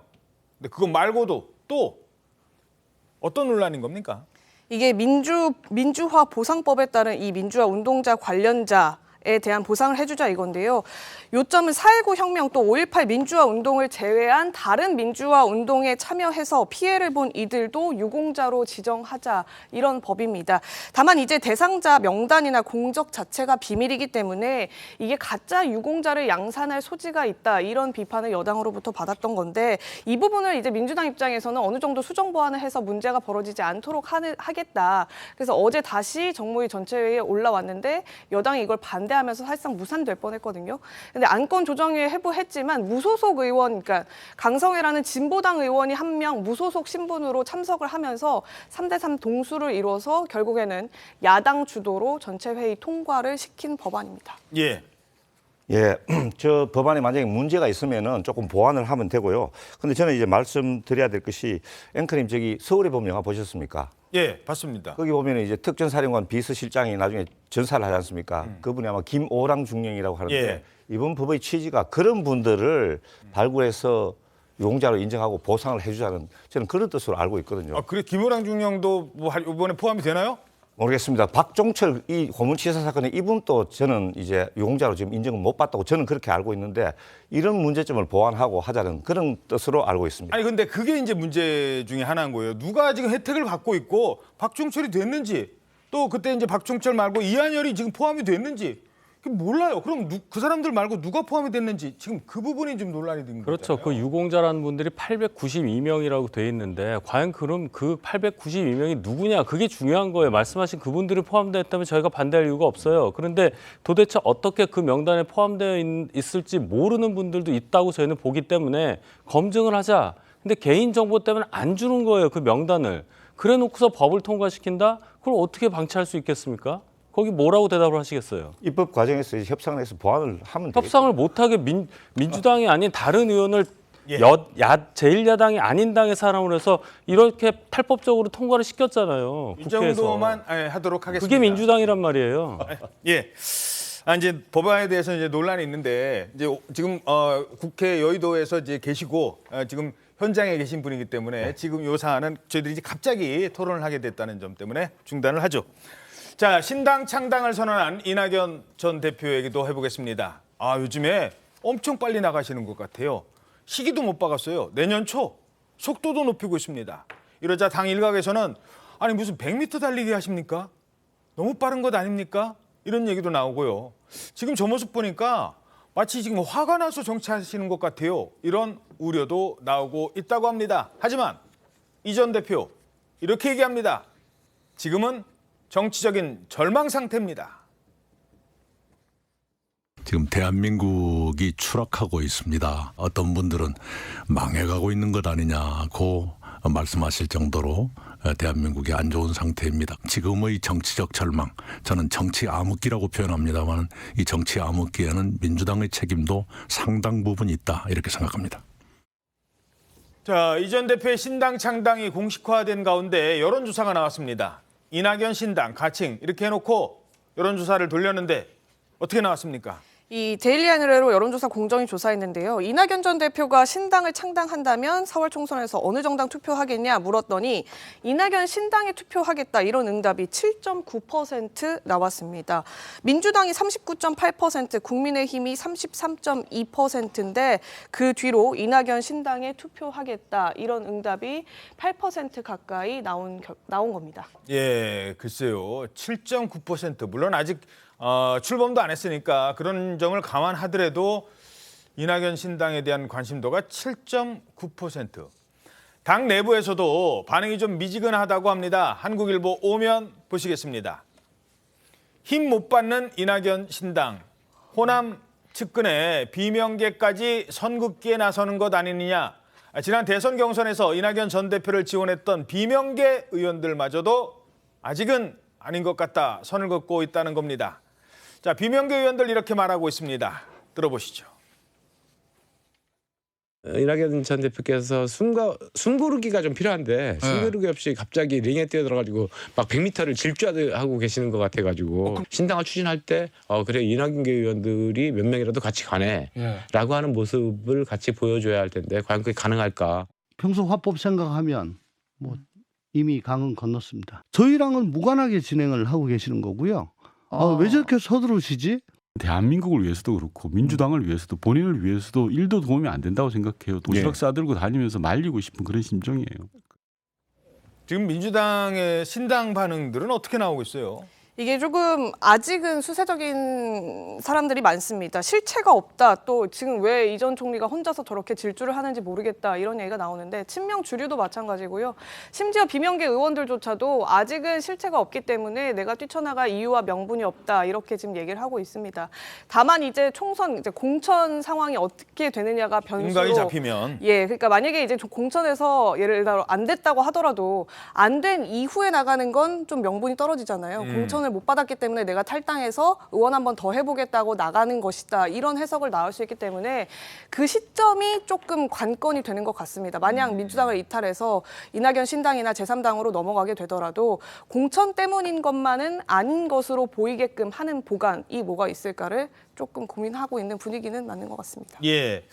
근데 그거 말고도 또 어떤 논란인 겁니까? 이게 민주화 보상법에 따른 이 민주화 운동자 관련자 대한 보상을 해주자 이건데요. 요점은 4.19 혁명 또 5.18 민주화 운동을 제외한 다른 민주화 운동에 참여해서 피해를 본 이들도 유공자로 지정하자 이런 법입니다. 다만 이제 대상자 명단이나 공적 자체가 비밀이기 때문에 이게 가짜 유공자를 양산할 소지가 있다 이런 비판을 여당으로부터 받았던 건데 이 부분을 이제 민주당 입장에서는 어느 정도 수정 보완을 해서 문제가 벌어지지 않도록 하겠다. 그래서 어제 다시 정무위 전체회의에 올라왔는데 여당이 이걸 반대하면서 사실상 무산될 뻔했거든요. 근데 안건 조정위에 회부했지만 무소속 의원, 그러니까 강성애라는 진보당 의원이 한 명 무소속 신분으로 참석을 하면서 3대3 동수를 이뤄서 결국에는 야당 주도로 전체회의 통과를 시킨 법안입니다. 예. 예, 저 법안에 만약에 문제가 있으면은 조금 보완을 하면 되고요. 근데 저는 이제 말씀드려야 될 것이 앵커님 저기 서울에 보면 영화 보셨습니까? 예, 봤습니다. 거기 보면 이제 특전사령관 비서실장이 나중에 전사를 하지 않습니까? 그분이 아마 김오랑 중령이라고 하는데 예. 이번 법의 취지가 그런 분들을 발굴해서 용자로 인정하고 보상을 해주자는 저는 그런 뜻으로 알고 있거든요. 아, 그래 김호랑 중령도 뭐 이번에 포함이 되나요? 모르겠습니다. 박종철 이 고문치사 사건에 이분도 저는 이제 용자로 지금 인정을 못 받다고 저는 그렇게 알고 있는데 이런 문제점을 보완하고 하자는 그런 뜻으로 알고 있습니다. 아니 근데 그게 이제 문제 중에 하나인 거예요. 누가 지금 혜택을 받고 있고 박종철이 됐는지 또 그때 이제 박종철 말고 이한열이 지금 포함이 됐는지 몰라요. 그럼 그 사람들 말고 누가 포함이 됐는지 지금 그 부분이 좀 논란이 된 거죠. 그렇죠. 그 유공자라는 분들이 892명이라고 돼 있는데 과연 그럼 그 892명이 누구냐 그게 중요한 거예요. 말씀하신 그분들이 포함되었다면 저희가 반대할 이유가 없어요. 그런데 도대체 어떻게 그 명단에 포함되어 있을지 모르는 분들도 있다고 저희는 보기 때문에 검증을 하자. 근데 개인정보 때문에 안 주는 거예요. 그 명단을. 그래 놓고서 법을 통과시킨다? 그걸 어떻게 방치할 수 있겠습니까? 거기 뭐라고 대답을 하시겠어요? 입법 과정에서 협상을 해서 보완을 하면 되겠죠. 협상을 못하게 민주당이 아닌 다른 의원을 예. 제1야당이 아닌 당의 사람으로 해서 이렇게 탈법적으로 통과를 시켰잖아요. 이 국회에서. 정도만 하도록 하겠습니다. 그게 민주당이란 말이에요. 예. 이제 법안에 대해서 이제 논란이 있는데 이제 지금 국회 여의도에서 이제 계시고 지금 현장에 계신 분이기 때문에 지금 이 사안은 저희들이 이제 갑자기 토론을 하게 됐다는 점 때문에 중단을 하죠. 자, 신당 창당을 선언한 이낙연 전 대표 얘기도 해보겠습니다. 요즘에 엄청 빨리 나가시는 것 같아요. 시기도 못 박았어요. 내년 초 속도도 높이고 있습니다. 이러자 당 일각에서는 아니 무슨 100m 달리기 하십니까? 너무 빠른 것 아닙니까? 이런 얘기도 나오고요. 지금 저 모습 보니까 마치 지금 화가 나서 정치하시는 것 같아요. 이런 우려도 나오고 있다고 합니다. 하지만 이 전 대표 이렇게 얘기합니다. 지금은 정치적인 절망 상태입니다. 지금 대한민국이 추락하고 있습니다. 어떤 분들은 망해가고 있는 것 아니냐고 말씀하실 정도로 대한민국이 안 좋은 상태입니다. 지금의 정치적 절망, 저는 정치 암흑기라고 표현합니다만 이 정치 암흑기에는 민주당의 책임도 상당 부분 있다 이렇게 생각합니다. 자, 이 전 대표의 신당 창당이 공식화된 가운데 여론조사가 나왔습니다. 이낙연 신당 가칭 이렇게 해놓고 여론조사를 돌렸는데 어떻게 나왔습니까? 이 데일리 NL로 여론조사 공정위 조사했는데요. 이낙연 전 대표가 신당을 창당한다면 4월 총선에서 어느 정당 투표하겠냐 물었더니 이낙연 신당에 투표하겠다 이런 응답이 7.9% 나왔습니다. 민주당이 39.8%, 국민의힘이 33.2%인데 그 뒤로 이낙연 신당에 투표하겠다 이런 응답이 8% 가까이 나온 겁니다. 예, 글쎄요. 7.9% 물론 아직 출범도 안 했으니까 그런 점을 감안하더라도 이낙연 신당에 대한 관심도가 7.9%. 당 내부에서도 반응이 좀 미지근하다고 합니다. 한국일보 오면 보시겠습니다. 힘 못 받는 이낙연 신당. 호남 측근의 비명계까지 선긋기에 나서는 것 아니느냐. 지난 대선 경선에서 이낙연 전 대표를 지원했던 비명계 의원들마저도 아직은 아닌 것 같다. 선을 긋고 있다는 겁니다. 자, 비명계 의원들 이렇게 말하고 있습니다. 들어보시죠. 이낙연 전 대표께서 숨고르기가 좀 필요한데 숨고르기 없이 갑자기 링에 뛰어들어가지고 막 100m를 질주하고 계시는 것 같아가지고 신당을 추진할 때 그래 이낙연계 의원들이 몇 명이라도 같이 가네라고 하는 모습을 같이 보여줘야 할 텐데 과연 그게 가능할까? 평소 화법 생각하면 뭐 이미 강은 건넜습니다. 저희랑은 무관하게 진행을 하고 계시는 거고요. 왜 저렇게 서두르시지? 대한민국을 위해서도 그렇고 민주당을 위해서도 본인을 위해서도 일도 도움이 안 된다고 생각해요. 도시락 싸들고 다니면서 말리고 싶은 그런 심정이에요. 지금 민주당의 신당 반응들은 어떻게 나오고 있어요? 이게 조금 아직은 수세적인 사람들이 많습니다. 실체가 없다. 또 지금 왜 이전 총리가 혼자서 저렇게 질주를 하는지 모르겠다. 이런 얘기가 나오는데 친명 주류도 마찬가지고요. 심지어 비명계 의원들조차도 아직은 실체가 없기 때문에 내가 뛰쳐나갈 이유와 명분이 없다. 이렇게 지금 얘기를 하고 있습니다. 다만 이제 총선, 이제 공천 상황이 어떻게 되느냐가 변수로. 윤곽이 잡히면. 예, 그러니까 만약에 이제 공천에서 예를 들어 안 됐다고 하더라도 안 된 이후에 나가는 건 좀 명분이 떨어지잖아요. 공천을 못 받았기 때문에 내가 탈당해서 의원 한 번 더 해보겠다고 나가는 것이다. 이런 해석을 나올 수 있기 때문에 그 시점이 조금 관건이 되는 것 같습니다. 만약 민주당을 이탈해서 이낙연 신당이나 제3당으로 넘어가게 되더라도 공천 때문인 것만은 아닌 것으로 보이게끔 하는 보관이 뭐가 있을까를 조금 고민하고 있는 분위기는 맞는 것 같습니다. 예.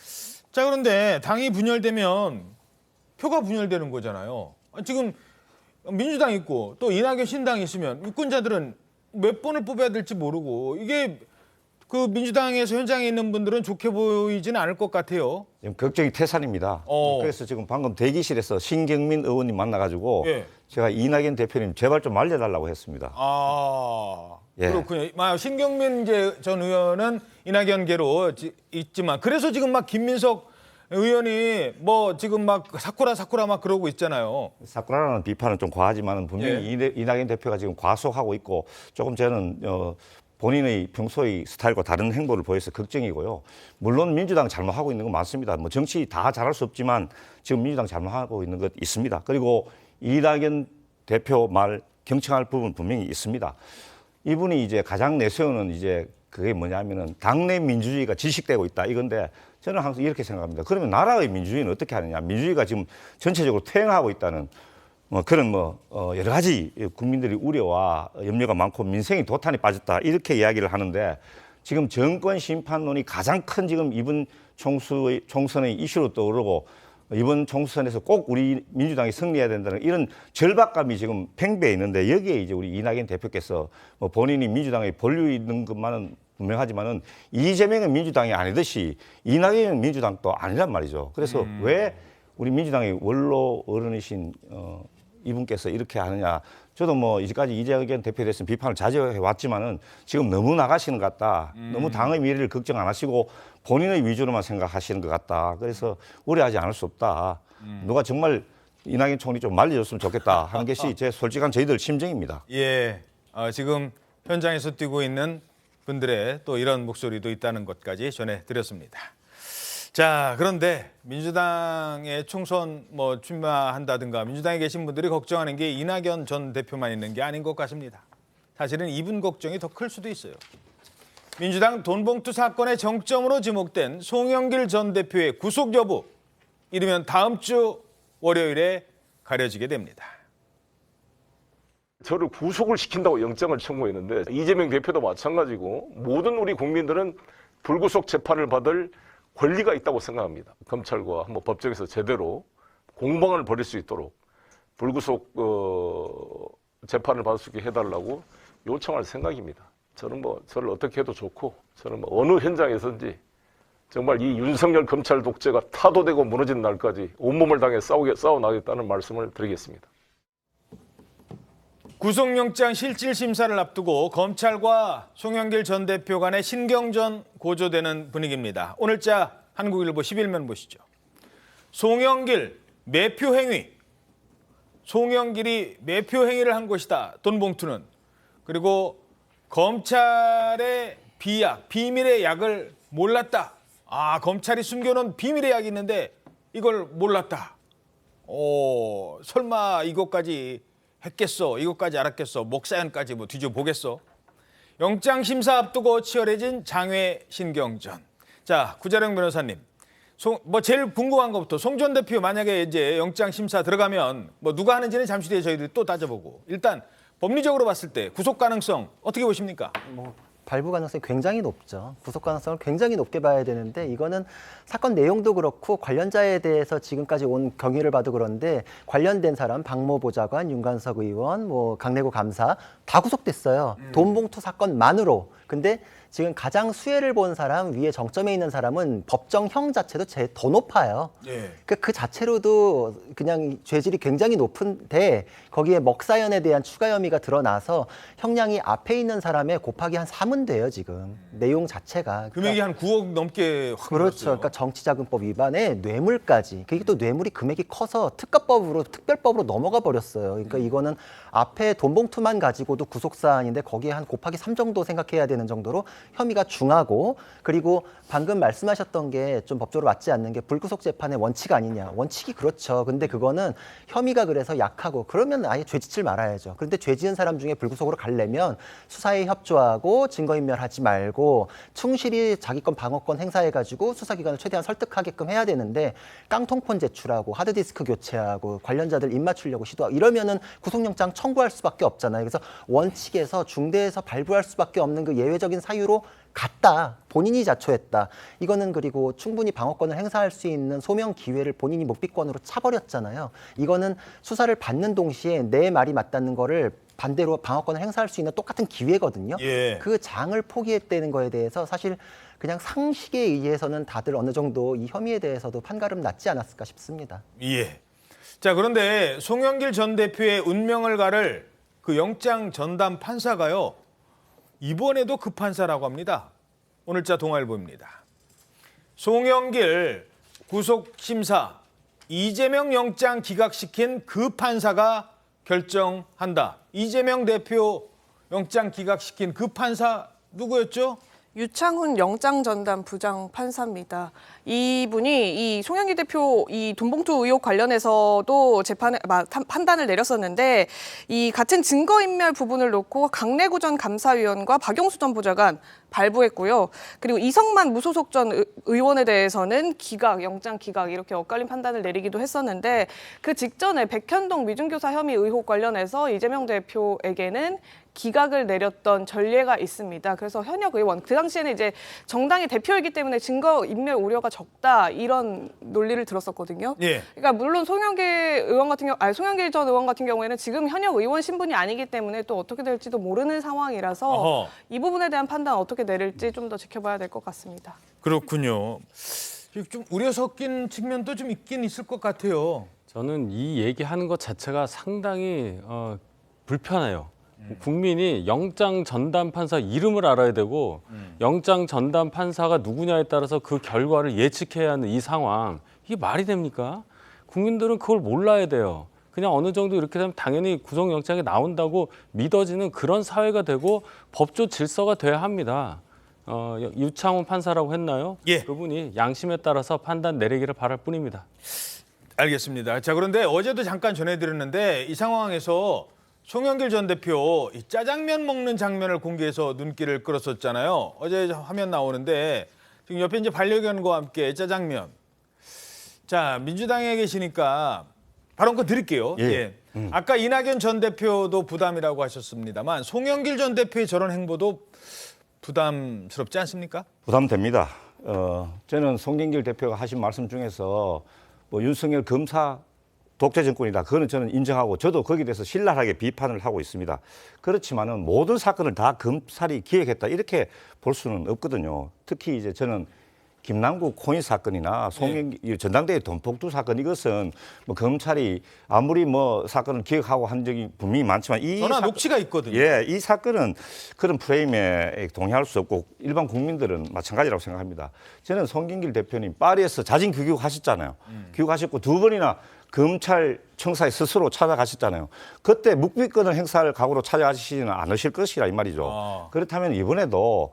자, 그런데 당이 분열되면 표가 분열되는 거잖아요. 지금 민주당 있고 또 이낙연 신당 있으면 유권자들은 몇 번을 뽑아야 될지 모르고 이게 그 민주당에서 현장에 있는 분들은 좋게 보이지는 않을 것 같아요. 지금 걱정이 태산입니다. 그래서 지금 방금 대기실에서 신경민 의원님 만나가지고 예. 제가 이낙연 대표님 제발 좀 말려달라고 했습니다. 예. 그렇군요. 신경민 전 의원은 이낙연계로 있지만 그래서 지금 막 김민석 의원이 뭐 지금 막 사쿠라 막 그러고 있잖아요. 사쿠라라는 비판은 좀 과하지만 분명히 이낙연 대표가 지금 과속하고 있고 조금 저는 본인의 평소의 스타일과 다른 행보를 보여서 걱정이고요. 물론 민주당 잘못하고 있는 건 맞습니다. 뭐 정치 다 잘할 수 없지만 지금 민주당 잘못하고 있는 것 있습니다. 그리고 이낙연 대표 말 경청할 부분 분명히 있습니다. 이분이 이제 가장 내세우는 이제 그게 뭐냐면은 당내 민주주의가 질식되고 있다 이건데 저는 항상 이렇게 생각합니다. 그러면 나라의 민주주의는 어떻게 하느냐? 민주주의가 지금 전체적으로 퇴행하고 있다는 그런 여러 가지 국민들의 우려와 염려가 많고 민생이 도탄에 빠졌다 이렇게 이야기를 하는데 지금 정권 심판론이 가장 큰 지금 이번 총선의 이슈로 떠오르고 이번 총선에서 꼭 우리 민주당이 승리해야 된다는 이런 절박감이 지금 팽배해 있는데 여기에 이제 우리 이낙연 대표께서 본인이 민주당에 본류 있는 것만은 분명하지만은 이재명은 민주당이 아니듯이 이낙연은 민주당도 아니란 말이죠. 그래서 왜 우리 민주당의 원로 어른이신 이분께서 이렇게 하느냐. 저도 뭐 이제까지 이재명 대표에 대해서 비판을 자제해 왔지만은 지금 너무 나가시는 것 같다. 너무 당의 미래를 걱정 안 하시고 본인의 위주로만 생각하시는 것 같다. 그래서 우려하지 않을 수 없다. 누가 정말 이낙연 총리 좀 말려줬으면 좋겠다 하는 것이 제 솔직한 저희들 심정입니다. 예, 지금 현장에서 뛰고 있는 분들의 또 이런 목소리도 있다는 것까지 전해드렸습니다. 자, 그런데 민주당의 총선 출마한다든가 민주당에 계신 분들이 걱정하는 게 이낙연 전 대표만 있는 게 아닌 것 같습니다. 사실은 이분 걱정이 더 클 수도 있어요. 민주당 돈봉투 사건의 정점으로 지목된 송영길 전 대표의 구속 여부, 이르면 다음 주 월요일에 가려지게 됩니다. 저를 구속을 시킨다고 영장을 청구했는데 이재명 대표도 마찬가지고 모든 우리 국민들은 불구속 재판을 받을 권리가 있다고 생각합니다. 검찰과 한번 법정에서 제대로 공방을 벌일 수 있도록 불구속 재판을 받을 수 있게 해달라고 요청할 생각입니다. 저는 저를 어떻게 해도 좋고 저는 어느 현장에서든지 정말 이 윤석열 검찰 독재가 타도되고 무너지는 날까지 온몸을 당해 싸워나가겠다는 말씀을 드리겠습니다. 구속영장 실질 심사를 앞두고 검찰과 송영길 전 대표 간의 신경전 고조되는 분위기입니다. 오늘자 한국일보 11면 보시죠. 송영길 매표 행위. 송영길이 매표 행위를 한 것이다. 돈봉투는. 그리고 검찰의 비약, 비밀의 약을 몰랐다. 검찰이 숨겨놓은 비밀의 약이 있는데 이걸 몰랐다. 설마 이것까지 했겠어? 이것까지 알았겠어? 목사연까지 뒤져보겠어? 영장심사 앞두고 치열해진 장외 신경전. 자, 구자령 변호사님. 제일 궁금한 것부터 송 전 대표 만약에 이제 영장심사 들어가면 누가 하는지는 잠시 뒤에 저희들이 또 따져보고 일단 법리적으로 봤을 때 구속 가능성 어떻게 보십니까? 발부 가능성이 굉장히 높죠. 구속 가능성을 굉장히 높게 봐야 되는데 이거는 사건 내용도 그렇고 관련자에 대해서 지금까지 온 경위를 봐도 그런데 관련된 사람 박모 보좌관, 윤관석 의원, 강내구 감사 다 구속됐어요. 돈봉투 사건만으로. 근데 지금 가장 수혜를 본 사람, 위에 정점에 있는 사람은 법정형 자체도 더 높아요. 예. 그 자체로도 그냥 죄질이 굉장히 높은데 거기에 먹사연에 대한 추가 혐의가 드러나서 형량이 앞에 있는 사람의 곱하기 한 3은 돼요, 지금. 내용 자체가. 금액이 한 9억 넘게 확 그렇죠. 늘었어요. 그러니까 정치자금법 위반에 뇌물까지. 그게 또 뇌물이 금액이 커서 특별법으로 넘어가 버렸어요. 그러니까 이거는 앞에 돈 봉투만 가지고도 구속사안인데 거기에 한 곱하기 3 정도 생각해야 되는 정도로 혐의가 중하고, 그리고 방금 말씀하셨던 게 좀 법적으로 맞지 않는 게 불구속 재판의 원칙 아니냐. 원칙이 그렇죠. 근데 그거는 혐의가 그래서 약하고 그러면 아예 죄 짓질 말아야죠. 그런데 죄 지은 사람 중에 불구속으로 가려면 수사에 협조하고 증거인멸하지 말고 충실히 자기권 방어권 행사해가지고 수사기관을 최대한 설득하게끔 해야 되는데 깡통폰 제출하고 하드디스크 교체하고 관련자들 입 맞추려고 시도하고 이러면은 구속영장 청구할 수밖에 없잖아요. 그래서 원칙에서 중대에서 발부할 수밖에 없는 그 예외적인 사유로 갔다. 본인이 자초했다. 이거는 그리고 충분히 방어권을 행사할 수 있는 소명 기회를 본인이 묵비권으로 차버렸잖아요. 이거는 수사를 받는 동시에 내 말이 맞다는 거를 반대로 방어권을 행사할 수 있는 똑같은 기회거든요. 예. 그 장을 포기했다는 거에 대해서 사실 그냥 상식에 의해서는 다들 어느 정도 이 혐의에 대해서도 판가름 났지 않았을까 싶습니다. 예. 자, 그런데 송영길 전 대표의 운명을 가를 그 영장 전담 판사가요, 이번에도 그 판사라고 합니다. 오늘자 동아일보입니다. 송영길 구속심사 이재명 영장 기각시킨 그 판사가 결정한다. 이재명 대표 영장 기각시킨 그 판사 누구였죠? 유창훈 영장전담 부장판사입니다. 이분이 이 송영길 대표 이 돈봉투 의혹 관련해서도 판단을 내렸었는데 이 같은 증거인멸 부분을 놓고 강래구 전 감사위원과 박영수 전 보좌관 발부했고요. 그리고 이성만 무소속 전 의원에 대해서는 영장 기각 이렇게 엇갈린 판단을 내리기도 했었는데 그 직전에 백현동 위중교사 혐의 의혹 관련해서 이재명 대표에게는 기각을 내렸던 전례가 있습니다. 그래서 현역 의원, 그 당시에는 이제 정당의 대표이기 때문에 증거 인멸 우려가 적다 이런 논리를 들었었거든요. 예. 그러니까 물론 송영길 전 의원 같은 경우에는 지금 현역 의원 신분이 아니기 때문에 또 어떻게 될지도 모르는 상황이라서 어허. 이 부분에 대한 판단 어떻게 내릴지 좀 더 지켜봐야 될 것 같습니다. 그렇군요. 좀 우려 섞인 측면도 좀 있긴 있을 것 같아요. 저는 이 얘기하는 것 자체가 상당히 불편해요. 국민이 영장 전담 판사 이름을 알아야 되고 영장 전담 판사가 누구냐에 따라서 그 결과를 예측해야 하는 이 상황, 이게 말이 됩니까? 국민들은 그걸 몰라야 돼요. 그냥 어느 정도 이렇게 되면 당연히 구속영장이 나온다고 믿어지는 그런 사회가 되고 법조 질서가 돼야 합니다. 유창훈 판사라고 했나요? 예. 그분이 양심에 따라서 판단 내리기를 바랄 뿐입니다. 알겠습니다. 자, 그런데 어제도 잠깐 전해드렸는데 이 상황에서 송영길 전 대표 이 짜장면 먹는 장면을 공개해서 눈길을 끌었었잖아요. 어제 화면 나오는데 지금 옆에 이제 반려견과 함께 짜장면. 자, 민주당에 계시니까 발언권 드릴게요. 예. 아까 이낙연 전 대표도 부담이라고 하셨습니다만 송영길 전 대표의 저런 행보도 부담스럽지 않습니까? 부담됩니다. 저는 송영길 대표가 하신 말씀 중에서 뭐 윤석열 검사 독재 정권이다. 그거는 저는 인정하고 저도 거기에 대해서 신랄하게 비판을 하고 있습니다. 그렇지만은 모든 사건을 다 검찰이 기획했다 이렇게 볼 수는 없거든요. 특히 이제 저는 김남국 코인 사건이나 송영길 전당대회 돈봉투 사건 이것은 뭐 검찰이 아무리 뭐 사건을 기획하고 한 적이 분명히 많지만 전화 녹취가 있거든요. 예, 이 사건은 그런 프레임에 동의할 수 없고 일반 국민들은 마찬가지라고 생각합니다. 저는 송영길 대표님 파리에서 자진 귀국하셨잖아요. 귀국하셨고 2번이나 검찰 청사에 스스로 찾아가셨잖아요. 그때 묵비권을 행사할 각오로 찾아가시지는 않으실 것이라 이 말이죠. 그렇다면 이번에도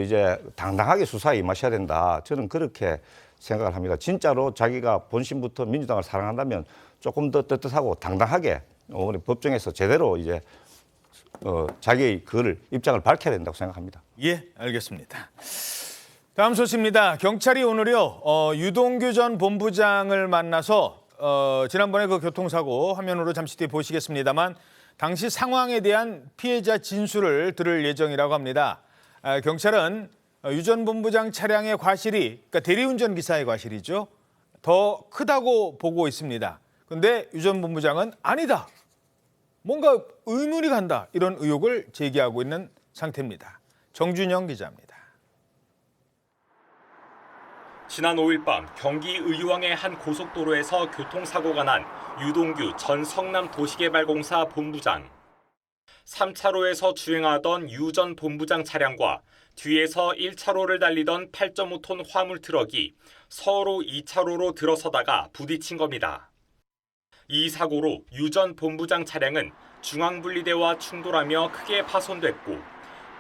이제 당당하게 수사에 임하셔야 된다. 저는 그렇게 생각을 합니다. 진짜로 자기가 본심부터 민주당을 사랑한다면 조금 더 떳떳하고 당당하게 우리 법정에서 제대로 이제 자기의 입장을 밝혀야 된다고 생각합니다. 예, 알겠습니다. 다음 소식입니다. 경찰이 오늘요 유동규 전 본부장을 만나서 지난번에 그 교통사고 화면으로 잠시 뒤에 보시겠습니다만 당시 상황에 대한 피해자 진술을 들을 예정이라고 합니다. 경찰은 유 전 본부장 차량의 과실이, 그러니까 대리운전 기사의 과실이죠, 더 크다고 보고 있습니다. 그런데 유 전 본부장은 아니다, 뭔가 의문이 간다, 이런 의혹을 제기하고 있는 상태입니다. 정준영 기자입니다. 지난 5일 밤 경기 의왕의 한 고속도로에서 교통사고가 난 유동규 전 성남도시개발공사 본부장. 3차로에서 주행하던 유 전 본부장 차량과 뒤에서 1차로를 달리던 8.5톤 화물 트럭이 서로 2차로로 들어서다가 부딪힌 겁니다. 이 사고로 유 전 본부장 차량은 중앙분리대와 충돌하며 크게 파손됐고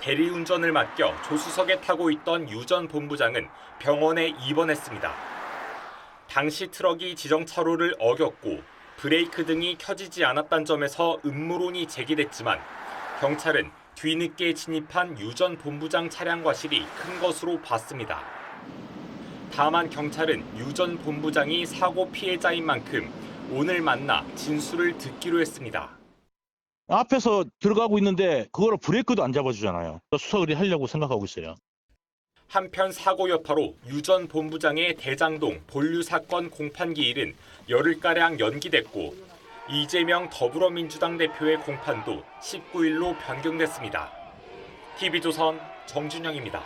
대리운전을 맡겨 조수석에 타고 있던 유 전 본부장은 병원에 입원했습니다. 당시 트럭이 지정차로를 어겼고 브레이크 등이 켜지지 않았다는 점에서 음모론이 제기됐지만 경찰은 뒤늦게 진입한 유 전 본부장 차량 과실이 큰 것으로 봤습니다. 다만 경찰은 유 전 본부장이 사고 피해자인 만큼 오늘 만나 진술을 듣기로 했습니다. 앞에서 들어가고 있는데 그거를 브레이크도 안 잡아주잖아요. 수사 의뢰하려고 생각하고 있어요. 한편 사고 여파로 유 전 본부장의 대장동 본류 사건 공판 기일은 열흘가량 연기됐고 이재명 더불어민주당 대표의 공판도 19일로 변경됐습니다. TV조선 정준영입니다.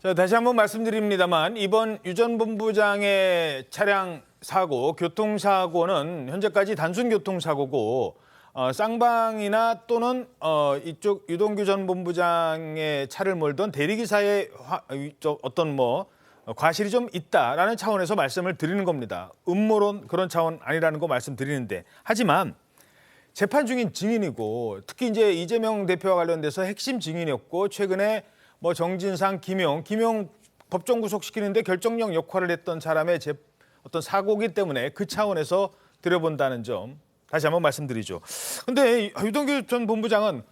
자, 다시 한번 말씀드립니다만 이번 유 전 본부장의 차량 사고, 교통사고는 현재까지 단순 교통사고고 쌍방이나 또는 이쪽 유동규 전 본부장의 차를 몰던 대리기사의 어떤 과실이 좀 있다라는 차원에서 말씀을 드리는 겁니다. 음모론 그런 차원 아니라는 거 말씀드리는데 하지만 재판 중인 증인이고 특히 이제 이재명 대표와 관련돼서 핵심 증인이었고 최근에 정진상, 김용 법정 구속시키는데 결정력 역할을 했던 사람의 어떤 사고이기 때문에 그 차원에서 들여본다는 점 다시 한번 말씀드리죠. 근데 유동규 전 본부장은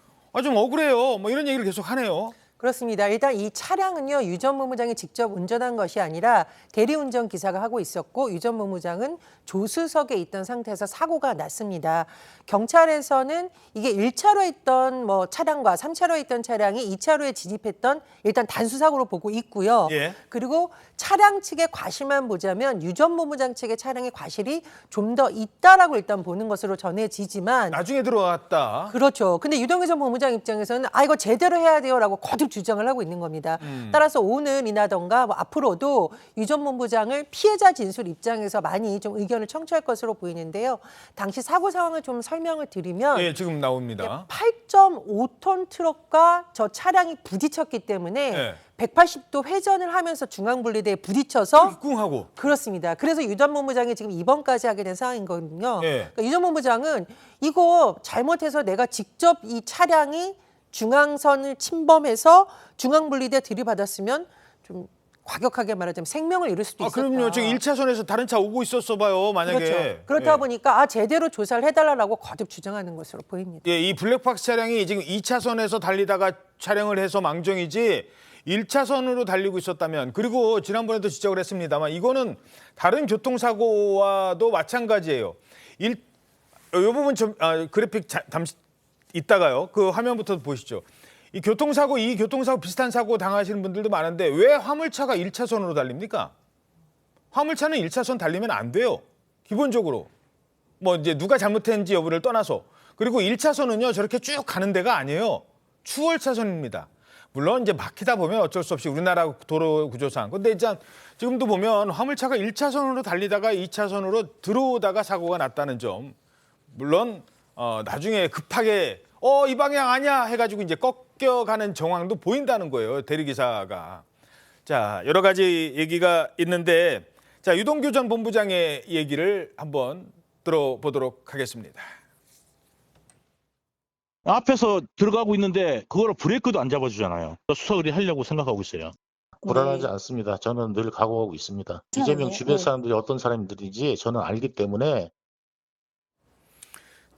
좀 억울해요. 이런 얘기를 계속 하네요. 그렇습니다. 일단 이 차량은요, 유 전 본부장이 직접 운전한 것이 아니라 대리운전 기사가 하고 있었고 유 전 본부장은 조수석에 있던 상태에서 사고가 났습니다. 경찰에서는 이게 1차로에 있던 차량과 3차로에 있던 차량이 2차로에 진입했던 일단 단수 사고로 보고 있고요. 예. 그리고 차량 측의 과실만 보자면 유 전 본부장 측의 차량의 과실이 좀 더 있다라고 일단 보는 것으로 전해지지만 나중에 들어왔다. 그렇죠. 근데 유동규 전 본부장 입장에서는 이거 제대로 해야 돼요라고 거듭 주장을 하고 있는 겁니다. 따라서 오늘이나던가 앞으로도 유 전 본부장을 피해자 진술 입장에서 많이 좀 의견을 청취할 것으로 보이는데요. 당시 사고 상황을 좀 설명을 드리면 예, 지금 나옵니다. 8.5톤 트럭과 저 차량이 부딪혔기 때문에 180도 회전을 하면서 중앙분리대에 부딪혀서 꿍하고 그렇습니다. 그래서 유 전 본부장이 지금 입원까지 하게 된 상황이거든요. 예. 그러니까 유 전 본부장은 이거 잘못해서 내가 직접 이 차량이 중앙선을 침범해서 중앙분리대에 들이받았으면 좀 과격하게 말하자면 생명을 잃을 수도 있었다. 그럼요. 지금 1차선에서 다른 차 오고 있었어 봐요. 만약에. 그렇죠. 그렇다 보니까 제대로 조사를 해달라고 거듭 주장하는 것으로 보입니다. 예, 이 블랙박스 차량이 지금 2차선에서 달리다가 촬영을 해서 망정이지 1차선으로 달리고 있었다면 그리고 지난번에도 지적을 했습니다만 이거는 다른 교통사고와도 마찬가지예요. 이 부분 좀 그래픽 잠시 이따가요. 그 화면부터 보시죠. 이 교통사고 비슷한 사고 당하시는 분들도 많은데 왜 화물차가 1차선으로 달립니까? 화물차는 1차선 달리면 안 돼요. 기본적으로. 이제 누가 잘못했는지 여부를 떠나서. 그리고 1차선은요, 저렇게 쭉 가는 데가 아니에요. 추월차선입니다. 물론 이제 막히다 보면 어쩔 수 없이 우리나라 도로 구조상. 근데 일단 지금도 보면 화물차가 1차선으로 달리다가 2차선으로 들어오다가 사고가 났다는 점. 물론 나중에 급하게 이 방향 아니야 해가지고 이제 꺾여가는 정황도 보인다는 거예요. 대리기사가. 자, 여러 가지 얘기가 있는데 자, 유동규 전 본부장의 얘기를 한번 들어보도록 하겠습니다. 앞에서 들어가고 있는데 그거를 브레이크도 안 잡아주잖아요. 수사 의뢰하려고 생각하고 있어요. 불안하지 않습니다. 저는 늘 각오하고 있습니다. 이재명 주변 사람들이 어떤 사람들인지 저는 알기 때문에.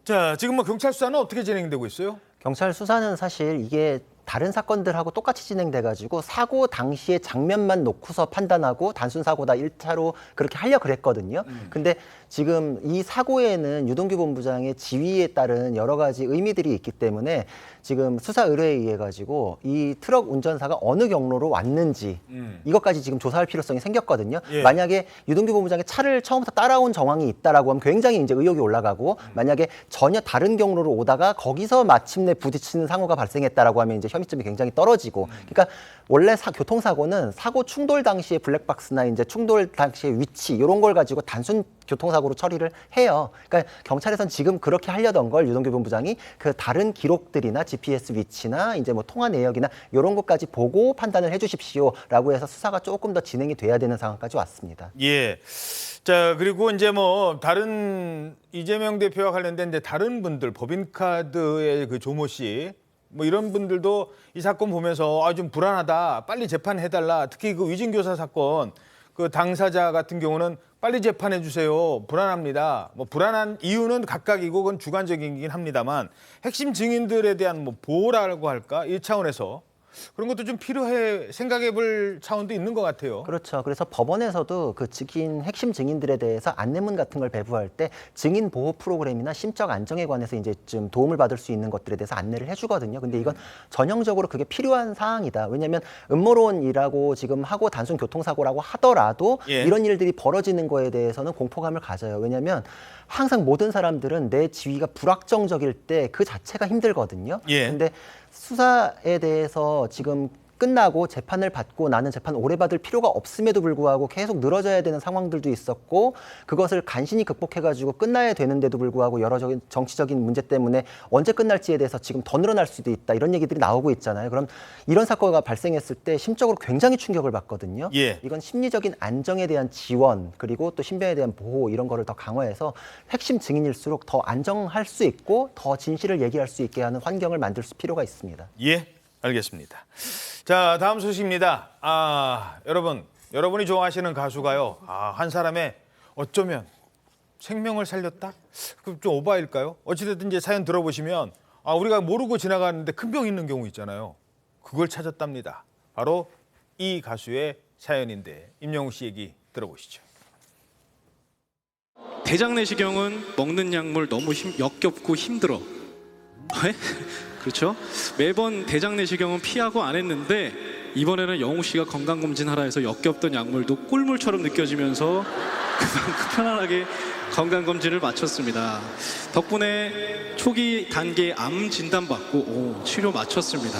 자, 지금 경찰 수사는 어떻게 진행되고 있어요? 경찰 수사는 사실 이게 다른 사건들하고 똑같이 진행돼가지고 사고 당시의 장면만 놓고서 판단하고 단순 사고다 1차로 그렇게 하려 그랬거든요. 근데 지금 이 사고에는 유동규 본부장의 지위에 따른 여러 가지 의미들이 있기 때문에 지금 수사 의뢰에 의해 가지고 이 트럭 운전사가 어느 경로로 왔는지 이것까지 지금 조사할 필요성이 생겼거든요. 예. 만약에 유동규 본부장의 차를 처음부터 따라온 정황이 있다라고 하면 굉장히 이제 의혹이 올라가고 만약에 전혀 다른 경로로 오다가 거기서 마침내 부딪히는 상호가 발생했다라고 하면 이제 혐의점이 굉장히 떨어지고, 그러니까 원래 교통사고는 사고 충돌 당시의 블랙박스나 이제 충돌 당시의 위치 이런 걸 가지고 단순 교통사고로 처리를 해요. 그러니까 경찰에서는 지금 그렇게 하려던 걸 유동규 본부장이 그 다른 기록들이나 GPS 위치나 이제 뭐 통화 내역이나 이런 것까지 보고 판단을 해주십시오라고 해서 수사가 조금 더 진행이 돼야 되는 상황까지 왔습니다. 예. 자, 그리고 이제 뭐 다른 이재명 대표와 관련된 이제 다른 분들, 법인카드의 그 조모 씨, 뭐 이런 분들도 이 사건 보면서 좀 불안하다, 빨리 재판해달라. 특히 그 위증교사 사건 그 당사자 같은 경우는 빨리 재판해 주세요. 불안합니다. 뭐 불안한 이유는 각각이고 그건 주관적이긴 합니다만 핵심 증인들에 대한 뭐 보호라고 할까? 이 차원에서 그런 것도 좀 필요해 생각해 볼 차원도 있는 것 같아요. 그렇죠. 그래서 법원에서도 그 증인, 핵심 증인들에 대해서 안내문 같은 걸 배부할 때 증인 보호 프로그램이나 심적 안정에 관해서 이제 좀 도움을 받을 수 있는 것들에 대해서 안내를 해주거든요. 근데 이건 전형적으로 그게 필요한 사항이다. 왜냐하면 음모론이라고 지금 하고 단순 교통사고라고 하더라도 이런 일들이 벌어지는 거에 대해서는 공포감을 가져요. 왜냐하면 항상 모든 사람들은 내 지위가 불확정적일 때 그 자체가 힘들거든요. 근데 수사에 대해서 지금 끝나고 재판을 받고 나는 재판 오래 받을 필요가 없음에도 불구하고 계속 늘어져야 되는 상황들도 있었고 그것을 간신히 극복해가지고 끝나야 되는데도 불구하고 여러 정치적인 문제 때문에 언제 끝날지에 대해서 지금 더 늘어날 수도 있다 이런 얘기들이 나오고 있잖아요. 그럼 이런 사건이 발생했을 때 심적으로 굉장히 충격을 받거든요. 이건 심리적인 안정에 대한 지원 그리고 또 신변에 대한 보호 이런 거를 더 강화해서 핵심 증인일수록 더 안정할 수 있고 더 진실을 얘기할 수 있게 하는 환경을 만들 필요가 있습니다. 예, 알겠습니다. 자, 다음 소식입니다. 여러분이 좋아하시는 가수가요. 한 사람의 어쩌면 생명을 살렸다? 그 좀 오바일까요? 어찌됐든 이제 사연 들어보시면 우리가 모르고 지나가는데 큰 병 있는 경우 있잖아요. 그걸 찾았답니다. 바로 이 가수의 사연인데 임영웅 씨 얘기 들어보시죠. 대장내시경은 먹는 약물 너무 역겹고 힘들어. 그렇죠? 매번 대장내시경은 피하고 안 했는데 이번에는 영웅 씨가 건강검진하라 해서 역겹던 약물도 꿀물처럼 느껴지면서 그만큼 편안하게 건강검진을 마쳤습니다. 덕분에 초기 단계 암 진단받고 치료 마쳤습니다.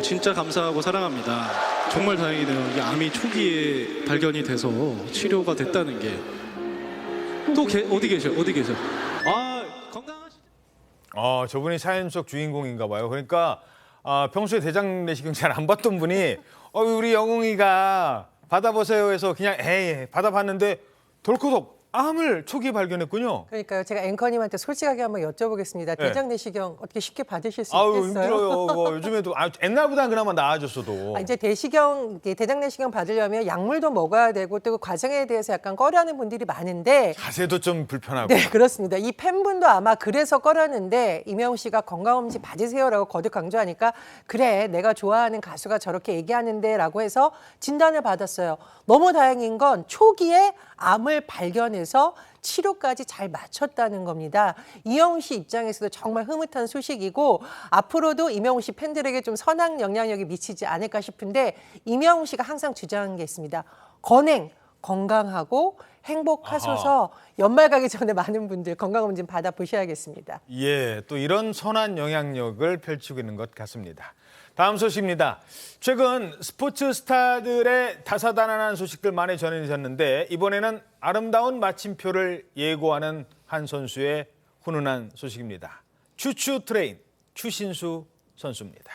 진짜 감사하고 사랑합니다. 정말 다행이네요. 이 암이 초기에 발견이 돼서 치료가 됐다는 게. 또 어디 계셔? 저분이 사연 속 주인공인가 봐요. 그러니까 평소에 대장 내시경 잘 안 받던 분이 우리 영웅이가 받아보세요 해서 그냥 받아봤는데 덜커덕 암을 초기에 발견했군요. 그러니까요. 제가 앵커님한테 솔직하게 한번 여쭤보겠습니다. 대장 내시경 어떻게 쉽게 받으실 수 있겠어요? 힘들어요. 요즘에도 옛날보다는 그나마 나아졌어도. 이제 대장 내시경 받으려면 약물도 먹어야 되고 또 그 과정에 대해서 약간 꺼려하는 분들이 많은데 자세도 좀 불편하고. 네, 그렇습니다. 이 팬분도 아마 그래서 꺼렸는데 임영웅 씨가 건강검진 받으세요라고 거듭 강조하니까 그래 내가 좋아하는 가수가 저렇게 얘기하는데라고 해서 진단을 받았어요. 너무 다행인 건 초기에 암을 발견해서 치료까지 잘 마쳤다는 겁니다. 이영웅 씨 입장에서도 정말 흐뭇한 소식이고 앞으로도 임영웅 씨 팬들에게 좀 선한 영향력이 미치지 않을까 싶은데 임영웅 씨가 항상 주장한 게 있습니다. 건강하고 행복하셔서 연말 가기 전에 많은 분들 건강검진 받아보셔야겠습니다. 또 이런 선한 영향력을 펼치고 있는 것 같습니다. 다음 소식입니다. 최근 스포츠 스타들의 다사다난한 소식들 많이 전해졌는데 이번에는 아름다운 마침표를 예고하는 한 선수의 훈훈한 소식입니다. 추추 트레인 추신수 선수입니다.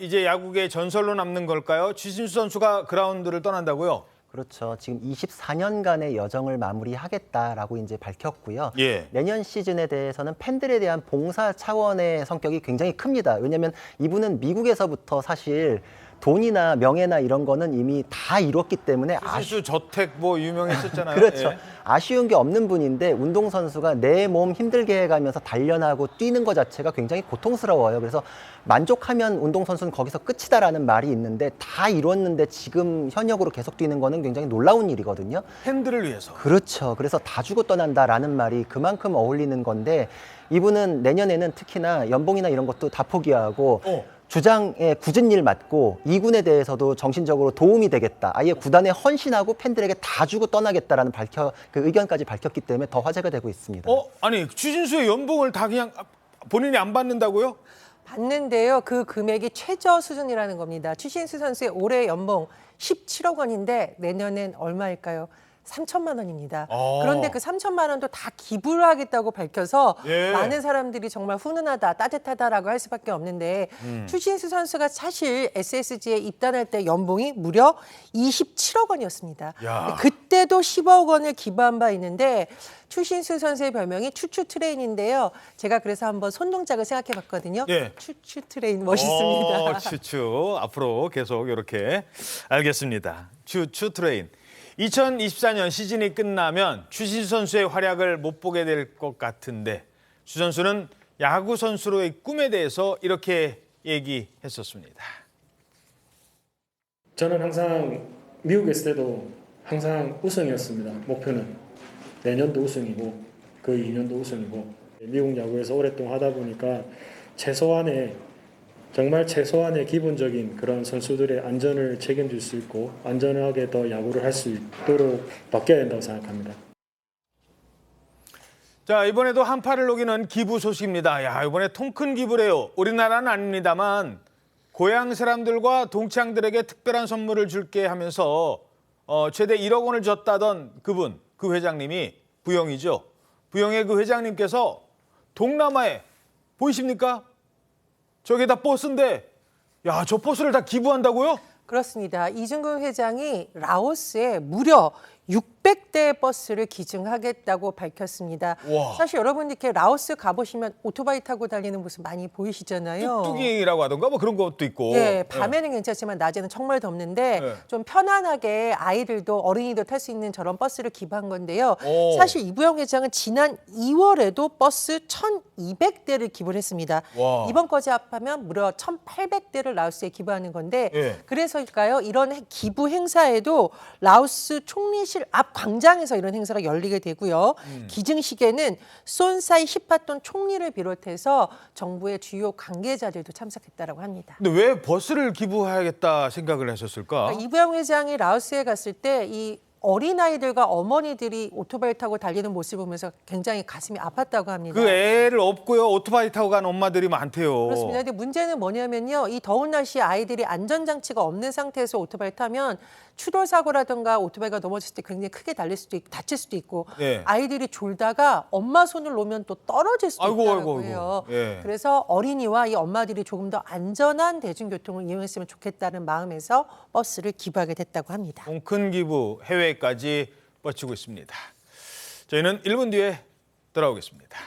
이제 야구의 전설로 남는 걸까요? 추신수 선수가 그라운드를 떠난다고요? 그렇죠. 지금 24년간의 여정을 마무리하겠다라고 이제 밝혔고요. 내년 시즌에 대해서는 팬들에 대한 봉사 차원의 성격이 굉장히 큽니다. 왜냐하면 이분은 미국에서부터 사실 돈이나 명예나 이런 거는 이미 다 이뤘기 때문에 추신수 저택 유명했었잖아요. 그렇죠. 아쉬운 게 없는 분인데 운동선수가 내 몸 힘들게 해가면서 단련하고 뛰는 것 자체가 굉장히 고통스러워요. 그래서 만족하면 운동선수는 거기서 끝이다라는 말이 있는데 다 이뤘는데 지금 현역으로 계속 뛰는 거는 굉장히 놀라운 일이거든요. 팬들을 위해서. 그렇죠. 그래서 다 주고 떠난다라는 말이 그만큼 어울리는 건데 이분은 내년에는 특히나 연봉이나 이런 것도 다 포기하고 주장에 굳은 일 맡고 2군에 대해서도 정신적으로 도움이 되겠다. 아예 구단에 헌신하고 팬들에게 다 주고 떠나겠다라는 그 의견까지 밝혔기 때문에 더 화제가 되고 있습니다. 추신수의 연봉을 다 그냥 본인이 안 받는다고요? 봤는데요. 그 금액이 최저 수준이라는 겁니다. 추신수 선수의 올해 연봉 17억 원인데 내년엔 얼마일까요? 3천만 원입니다. 그런데 그 3천만 원도 다 기부를 하겠다고 밝혀서 예. 많은 사람들이 정말 훈훈하다, 따뜻하다라고 할 수밖에 없는데 추신수 선수가 사실 SSG에 입단할 때 연봉이 무려 27억 원이었습니다. 야. 그때도 10억 원을 기부한 바 있는데 추신수 선수의 별명이 추추 트레인인데요. 제가 그래서 한번 손동작을 생각해 봤거든요. 예. 추추 트레인 멋있습니다. 추추. 앞으로 계속 이렇게. 알겠습니다. 추추 트레인. 2024년 시즌이 끝나면 추신수 선수의 활약을 못 보게 될 것 같은데 추 선수는 야구 선수로의 꿈에 대해서 이렇게 얘기했었습니다. 저는 항상 미국에 있을 때도 항상 우승이었습니다. 목표는 내년도 우승이고 그 2년도 우승이고 미국 야구에서 오랫동안 하다 보니까 정말 최소한의 기본적인 그런 선수들의 안전을 책임질 수 있고 안전하게 더 야구를 할 수 있도록 바뀌어야 된다고 생각합니다. 자, 이번에도 한파를 녹이는 기부 소식입니다. 야, 이번에 통 큰 기부래요. 우리나라는 아닙니다만 고향 사람들과 동창들에게 특별한 선물을 줄게 하면서 최대 1억 원을 줬다던 그분, 그 회장님이 부영이죠. 부영의 그 회장님께서 동남아에 보이십니까? 저게 다 버스인데, 야, 저 버스를 다 기부한다고요? 그렇습니다. 이중근 회장이 라오스에 무려 600대 버스를 기증하겠다고 밝혔습니다. 와. 사실 여러분 이렇게 라오스 가보시면 오토바이 타고 달리는 모습 많이 보이시잖아요. 뚝뚝이라고 하던가 뭐 그런 것도 있고. 예, 밤에는 괜찮지만 낮에는 정말 덥는데 네. 좀 편안하게 아이들도 어린이도 탈 수 있는 저런 버스를 기부한 건데요. 오. 사실 이부영 회장은 지난 2월에도 버스 1,200대를 기부를 했습니다. 와. 이번까지 합하면 무려 1,800대를 라오스에 기부하는 건데 예. 그래서일까요? 이런 기부 행사에도 라오스 총리실 앞 광장에서 이런 행사가 열리게 되고요. 기증식에는 손사이 시파톤 총리를 비롯해서 정부의 주요 관계자들도 참석했다고 합니다. 근데 왜 버스를 기부해야겠다 생각을 하셨을까? 그러니까 이부영 회장이 라오스에 갔을 때 이 어린아이들과 어머니들이 오토바이 타고 달리는 모습을 보면서 굉장히 가슴이 아팠다고 합니다. 그 애를 업고요 오토바이 타고 간 엄마들이 많대요. 그렇습니다. 근데 문제는 뭐냐면요. 이 더운 날씨에 아이들이 안전장치가 없는 상태에서 오토바이 타면 추돌 사고라든가 오토바이가 넘어졌을 때 굉장히 크게 다칠 수도 있고 예. 아이들이 졸다가 엄마 손을 놓으면 또 떨어질 수도 있다고 해요. 예. 그래서 어린이와 이 엄마들이 조금 더 안전한 대중교통을 이용했으면 좋겠다는 마음에서 버스를 기부하게 됐다고 합니다. 큰 기부 해외까지 뻗치고 있습니다. 저희는 1분 뒤에 돌아오겠습니다.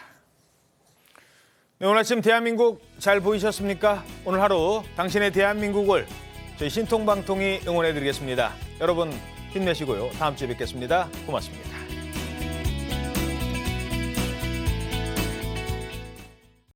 네, 오늘 아침 대한민국 잘 보이셨습니까? 오늘 하루 당신의 대한민국을 저희 신통방통이 응원해드리겠습니다. 여러분 힘내시고요. 다음 주에 뵙겠습니다. 고맙습니다.